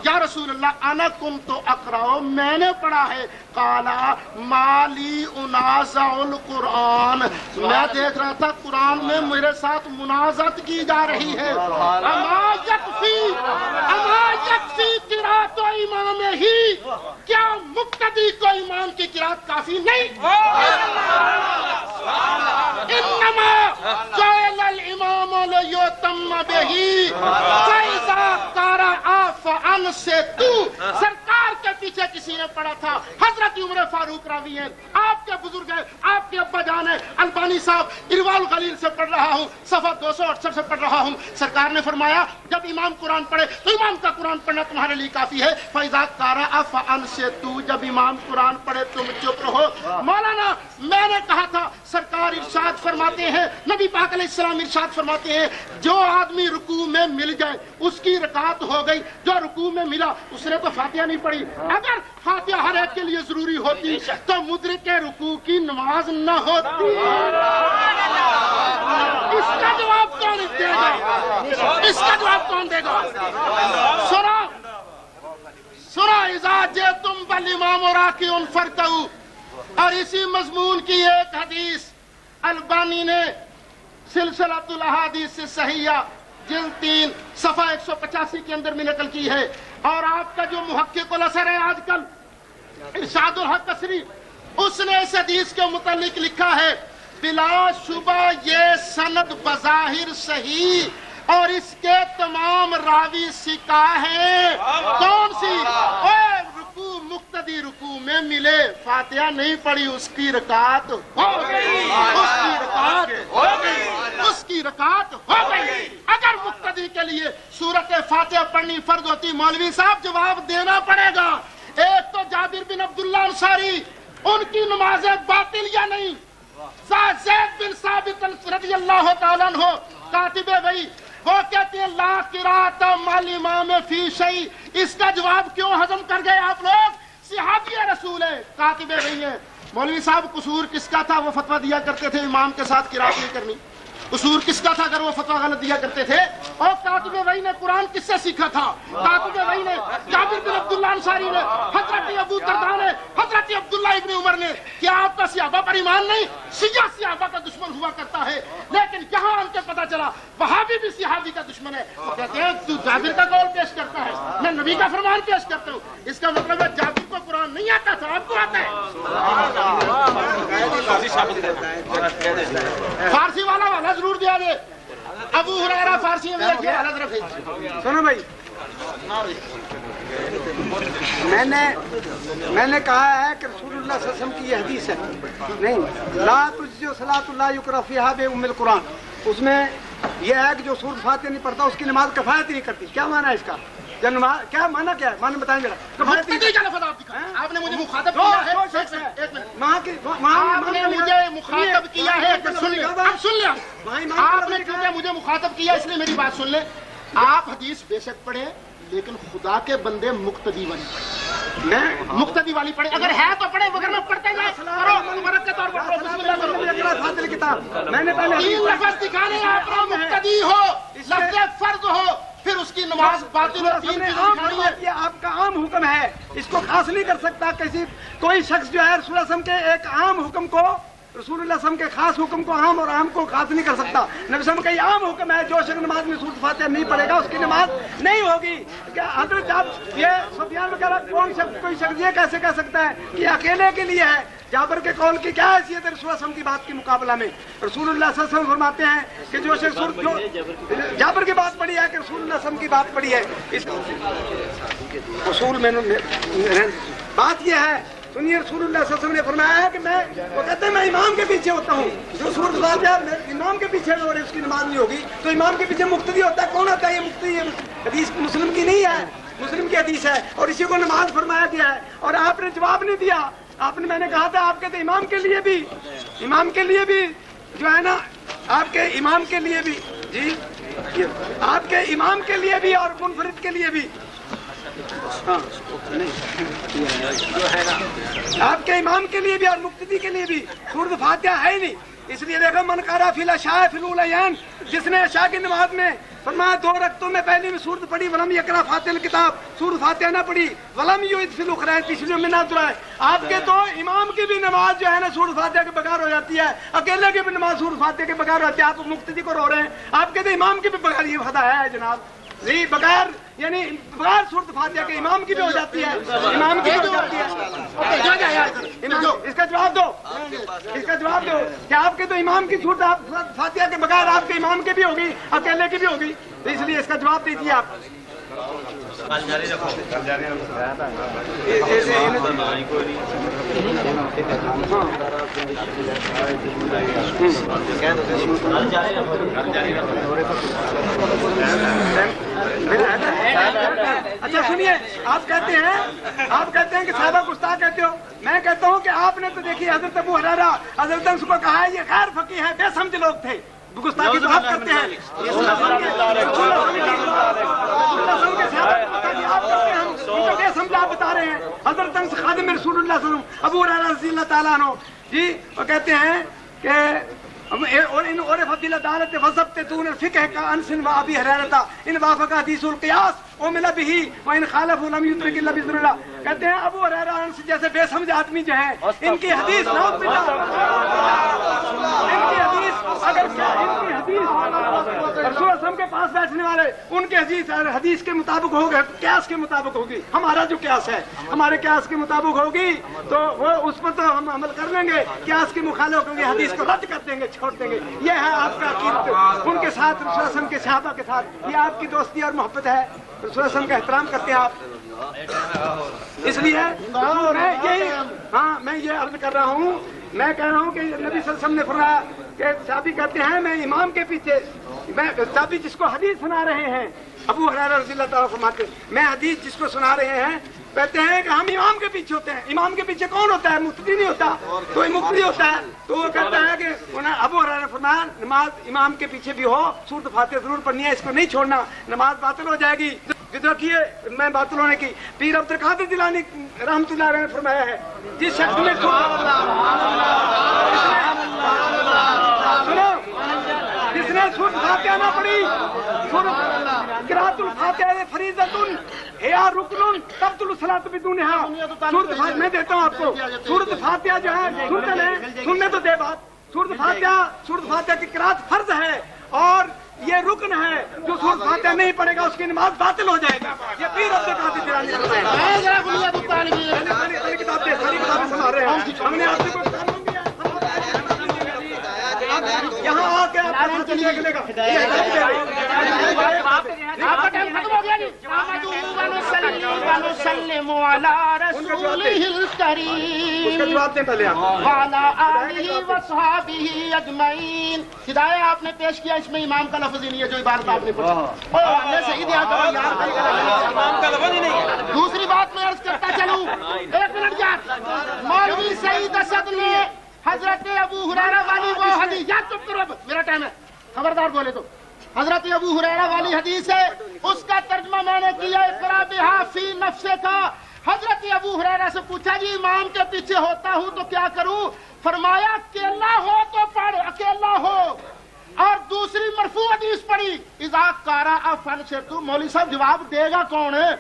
یا رسول اللہ انا کنت اقرأ میں نے پڑھا ہے قال مالی انازع القرآن میں دیکھ رہا تھا قرآن میں میرے ساتھ منازعت کی جا رہی ہے اما یکفی قرأت امام ہی کیا مقتدی کو امام کی قرأت کافی نہیں انما جعل الامام لیتم بہ فاذا قرأ فانصت سرکار کے پیچھے کسی نے پڑھا تھا حضرت عمر فاروق راوی ہیں آپ کے بزرگ ہیں آپ کے ابا جان ہیں البانی صاحب ارواء الغلیل سے پڑھ رہا ہوں صفحہ 268 سے پڑھ رہا ہوں سرکار نے فرمایا جب امام قرآن پڑھے تو امام کا قرآن پڑھنا تمہارے لیے کافی ہے فاذا قرأ فانصت جب امام قرآن پڑھے تم چپ رہو مولانا میں نے کہا تھا سرکار ارشاد فرماتے ہیں نبی پاک علیہ السلام ارشاد فرماتے ہیں جو آدمی رکوع میں مل جائے اس کی رکعت ہو گئی جو رکوع میں ملا اس نے تو فاتحہ نہیں پڑھی اگر فاتحہ ہر ایک کے لیے ضروری ہوتی تو مدرک رکوع کی نماز نہ ہوتی اس کا جواب کون دے گا اس کا جواب کون دے گا سورہ اذا جئتم بالامام راکع فارکعوا اور اسی مضمون کی ایک حدیث البانی نے سلسلۃ الاحادیث صحیحہ جلد 3 صفحہ 185 کے اندر میں نقل کی ہے اور آپ کا جو محقق الاثر ہے آج کل ارشاد الحق قصری اس نے اس حدیث کے متعلق لکھا ہے بلا شبہ یہ سند بظاہر صحیح اور اس کے تمام راوی ثقہ ہیں کون سی رکوع مقتدی رکوع میں ملے فاتحہ نہیں پڑھی اس کی رکعت ہو گئی اس کی رکعت ہو گئی اگر مقتدی کے لیے سورۃ فاتحہ پڑھنی فرض ہوتی مولوی صاحب جواب دینا پڑے گا ایک تو جابر بن عبداللہ انصاری ان کی نمازیں باطل یا نہیں زید بن ثابت رضی اللہ تعالیٰ عنہ کاتب وحی وہ کہتے ہیں لا قرأۃ مع الامام فی شیء اس کا جواب کیوں ہضم کر گئے آپ لوگ صحابی رسول ہیں کاتب وحی ہیں مولوی صاحب قصور کس کا تھا وہ فتویٰ دیا کرتے تھے امام کے ساتھ قرأت نہیں کرنی قصور کس کا تھا اگر وہ فتویٰ غلط دیا کرتے تھے اور کاتب وحی نے قرآن کس سے سیکھا تھا کاتب وحی نے جابر بن عبداللہ انصاری نے حضرت ابو درداء نے حضرت عبداللہ ابن عمر نے کیا آپ کا صحابہ پر ایمان نہیں شیعہ صحابہ کا دشمن ہوا کرتا ہے لیکن یہاں ان کے پتہ چلا وہابی بھی صحابی کا دشمن ہے وہ کہتے ہیں تو جابر کا قول پیش کرتا ہے میں نبی کا فرمان پیش کرتا ہوں اس کا مطلب ہے جابر کو قرآن نہیں آتا تھا آپ کو آتا ہے فارسی والا ضرور دیا دے ابو ہریرہ فارسی میں سنو بھائی میں نے کہا ہے کہ رسول اللہ صلی اللہ علیہ وسلم کی یہ حدیث ہے نہیں لا تجزئ صلاۃ اللہ یقرأ فیہا بأم القرآن اس میں یہ ہے کہ جو سورۃ فاتحہ نہیں پڑھتا اس کی نماز کفایت نہیں کرتی کیا معنی ہے اس کا کیا معنی کیا ہے معنی بتائیں ذرا آپ نے مجھے مخاطب کیا ہے آپ نے مجھے مخاطب کیا ہے سن لیں آپ نے کیونکہ مجھے مخاطب کیا اس لیے میری بات سن لیں آپ حدیث بے شک پڑھیں لیکن خدا کے بندے مقتدی والی پڑھیں مقتدی والی پڑھیں اگر ہے تو پڑھیں مگر میں پڑھتے جائیں میں نے پہلے 3 لفظ دکھانے آپ کو مقتدی ہو لفظ فرض ہو پھر اس کی نماز باطل اور 3 چیزیں یہ آپ کا عام حکم ہے اس کو خاص نہیں کر سکتا کوئی شخص جو ہے رسول اللہ صلی اللہ علیہ وسلم کے ایک عام حکم کو رسول اللہ صلی اللہ علیہ وسلم کے خاص حکم کو عام اور عام کو خاص نہیں کر سکتا نبی صلی اللہ علیہ وسلم کا یہ عام حکم ہے جو شخص نماز میں سورۃ فاتحہ نہیں پڑھے گا اس کی نماز نہیں ہوگی حضرت آپ یہ سفیان وغیرہ کوئی شخص یہ کیسے کہہ سکتا ہے کہ اکیلے کے لیے ہے जाबर के कौल की क्या हैसियत है रसूल सल्लल्लाहु अलैहि वसल्लम की बात के मुकाबला में? रसूलुल्लाह सल्लल्लाहु अलैहि वसल्लम फरमाते हैं कि जो शख्स जाबर की बात पड़ी है कि रसूलुल्लाह सल्लल्लाहु अलैहि वसल्लम की बात पड़ी है, इस उसूल में बात यह है, सुनिए रसूलुल्लाह सल्लल्लाहु अलैहि वसल्लम ने फरमाया है कि मैं, वो कहते हैं मैं इमाम के पीछे होता हूँ, जो सूरत फातिहा इमाम के पीछे और उसकी नमाज नहीं होगी तो इमाम के पीछे मुक्तदी होता है। कौन होता है ये मुक्तदी? हदीस मुस्लिम की नहीं है, मुस्लिम की हदीस है और इसी को नमाज फरमाया गया है। और आपने जवाब नहीं दिया, आपने, मैंने कहा था आप कहते इमाम के लिए भी जो है ना, आपके इमाम के लिए भी जी, आपके इमाम के लिए भी और मुनफरिद के लिए भी, हाँ नहीं, आपके इमाम के लिए भी और मुक्तदी के लिए भी सूरत फातिहा है ही नहीं। इसलिए देखो, मन करा फिल अशा फिल उलयान, जिसने अशा की नमाज में फरमाया 2 रकतों में पहली में सूरत पढ़ी, वलम यकरा फातिहा किताब, सूरत फातिहा ना पढ़ी, वलम युद फिल उखरा, तीसरी में ना दुआए। आपके तो इमाम की भी नमाज जो है ना सूरत फातिहा के बगैर हो जाती है, अकेले की भी नमाज सूरत फातिहा के बगैर होती है। आप मुक्तदी को रो रहे हैं, आपके तो इमाम की भी बगैर, ये फदा है जनाब जी, बगैर यानी बगैर सूरत फातिहा के इमाम की भी हो जाती है, इमाम की भी हो जाती है। इसका जवाब दो, इसका जवाब दो कि आपके तो इमाम की सूरत फातिहा के बगैर आपके इमाम की भी होगी, अकेले की भी होगी, तो इसलिए इसका जवाब दीजिए आप। अच्छा सुनिए, आप कहते हैं कि साहबा गुस्ताख कहते हो, मैं कहता हूँ कि आपने तो देखिए हजरत अबू हुरैरा हजरत अनस को कहा है ये गैर फकीह है, बेसमझ लोग थे, गुस्ताखी तो आप करते हैं, बेसमझ आप बता रहे हैं। हजरत अनस खादिम रसूलुल्लाह सल्लल्लाहु अलैहि वसल्लम अबू हुरैरा रज़ियल्लाहु ताला अन्हु जी, वो कहते हैं कि और इन और फजील अदालत वज़ब्त तून फिक़ह का अनसिन व अबी हुरैरा इन वाफ़क़ हदीसुल क़ियास व मिला बिही व इन खालफ़ लम युद्रिक इल्ला बिज़ुल्लाह। कहते हैं अबू हुरैरा अनस जैसे बेसमझ आदमी जो है, इनकी हदीस नाउज़ बिल्लाह, इनकी हदीस अगर इनकी हदीस रसूल सल्लल्लाहु के पास बैठने वाले उनके हदीस के मुताबिक होगा, क्यास के मुताबिक होगी, हमारा जो क्यास है हमारे क्यास के मुताबिक होगी तो वो उस पर तो हम अमल कर लेंगे, क्यास के मुखालिफ होंगे, हदीस को रद्द कर देंगे, छोड़ देंगे। ये है आपका अकीदत उनके साथ, रसूल सल्लल्लाहु अलैहि वसल्लम के सहाबा के साथ, ये आपकी दोस्ती और मोहब्बत है, रसूल सल्लल्लाहु अलैहि वसल्लम का एहतराम करते हैं आप। इसलिए मैं यही, हाँ मैं ये अर्ज कर रहा हूँ, मैं कह रहा हूँ कि नबी सल्लल्लाहु अलैहि वसल्लम ने फरमाया कि साहबी कहते हैं मैं इमाम के पीछे, मैं साहबी जिसको हदीस सुना रहे हैं, अबू हुरैरा रज़ियल्लाहु ताला फरमाते मैं हदीस जिसको सुना रहे हैं, कहते हैं कि हम इमाम के पीछे होते हैं। इमाम के पीछे कौन होता है? मुफ्ती नहीं होता, तो मुफ्ती होता है। तो वो कहता है कि अबू हुरैरा फरमाया नमाज इमाम के पीछे भी हो, सूरत फातिहा जरूर पढ़नी है, इसको नहीं छोड़ना, नमाज बातिल हो जाएगी। देखिए मैं बातिल होने की पीर अब्दुल कादिर जिलानी रहमतुल्लाह अलैह ने फरमाया है, जिस शख्स ने जिसने सूरत फातिहा ना पढ़ी, क़िराअतुल फातिहा फरीज़तुन या रुकनुन तब्तुल सलात बिदूनिहा। सूरत फातिहा मैं देता हूँ आपको, सूरत फातिहा जो है सुनने तो दे बात, सूरत फातिहा की क़िराअत फर्ज है और ये रुकन है, जो सूरत फातिहा नहीं पढ़ेगा उसकी नमाज बातिल हो जाएगी। ये पीर अब्दुल कादिर जिलानी किताब दे, सारी किताबें सुना रहे हैं, हमने आपसे कुछ यहाँ आके आपका देखने का आपका टाइम खत्म हो गया नहीं। हिदाया आपने पेश किया, इसमें इमाम का लफ्ज ही नहीं है, जो इबारत आपने पढ़ी सही दिया। दूसरी बात मैं अर्ज करता चलूं, 1 मिनट यार, मौलवी सईद असद ने हजरत अबू हुरैरा वाली वो हदीस, याद चुप करो, अब मेरा टाइम है, खबरदार बोले तो। हजरत अबू हुरैरा वाली हदीस है, उसका तर्जुमा मैंने किया इक़रा बिहा फी नफ्से का। हजरत अबू हुरैरा से पूछा जी इमाम के पीछे होता हूँ तो क्या करूँ? फरमाया अकेला हो तो पढ़, अकेला हो। और दूसरी मरफू हदीस पढ़ी, इज़ा कारा अफन से तू, मौलवी साहब जवाब देगा कौन है?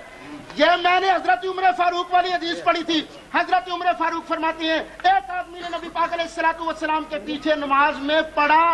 ये मैंने हजरत उमर फारूक वाली हदीस पढ़ी थी। हजरत उमर फारूक फरमाती हैं एक आदमी ने नबी पाक अलैहिस्सलातु वस्सलाम के पीछे नमाज में पढ़ा,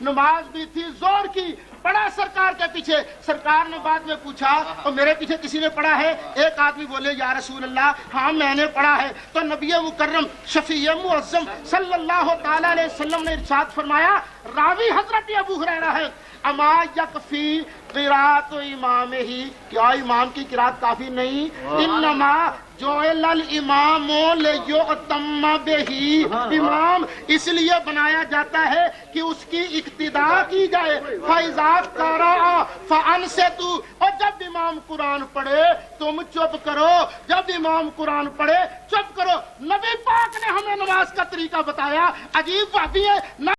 नमाज भी थी जोर की, पढ़ा सरकार के पीछे। सरकार ने बाद में पूछा और मेरे पीछे किसी ने पढ़ा है? एक आदमी बोले या रसूल अल्लाह हाँ मैंने पढ़ा है। तो नबी मुकर्रम शफी मुअज़्ज़म सल्लल्लाहु ताला अलैहि वसल्लम ने इरशाद फरमाया, रावी हजरत अबू हुरैरा है, अमा यकफी क़िराअत इमाम ही, क्या इमाम की किरात काफी नहीं? इन्नमा जोअल इमामो लियुअतम्म बिही, इमाम इसलिए बनाया जाता है कि उसकी इक्तिदा की जाए। फइज़ा क़रअ फ़अनसितू, और जब इमाम कुरान पढ़े तुम चुप करो, जब इमाम कुरान पढ़े चुप करो। नबी पाक ने हमें नमाज का तरीका बताया। अजीब बात है।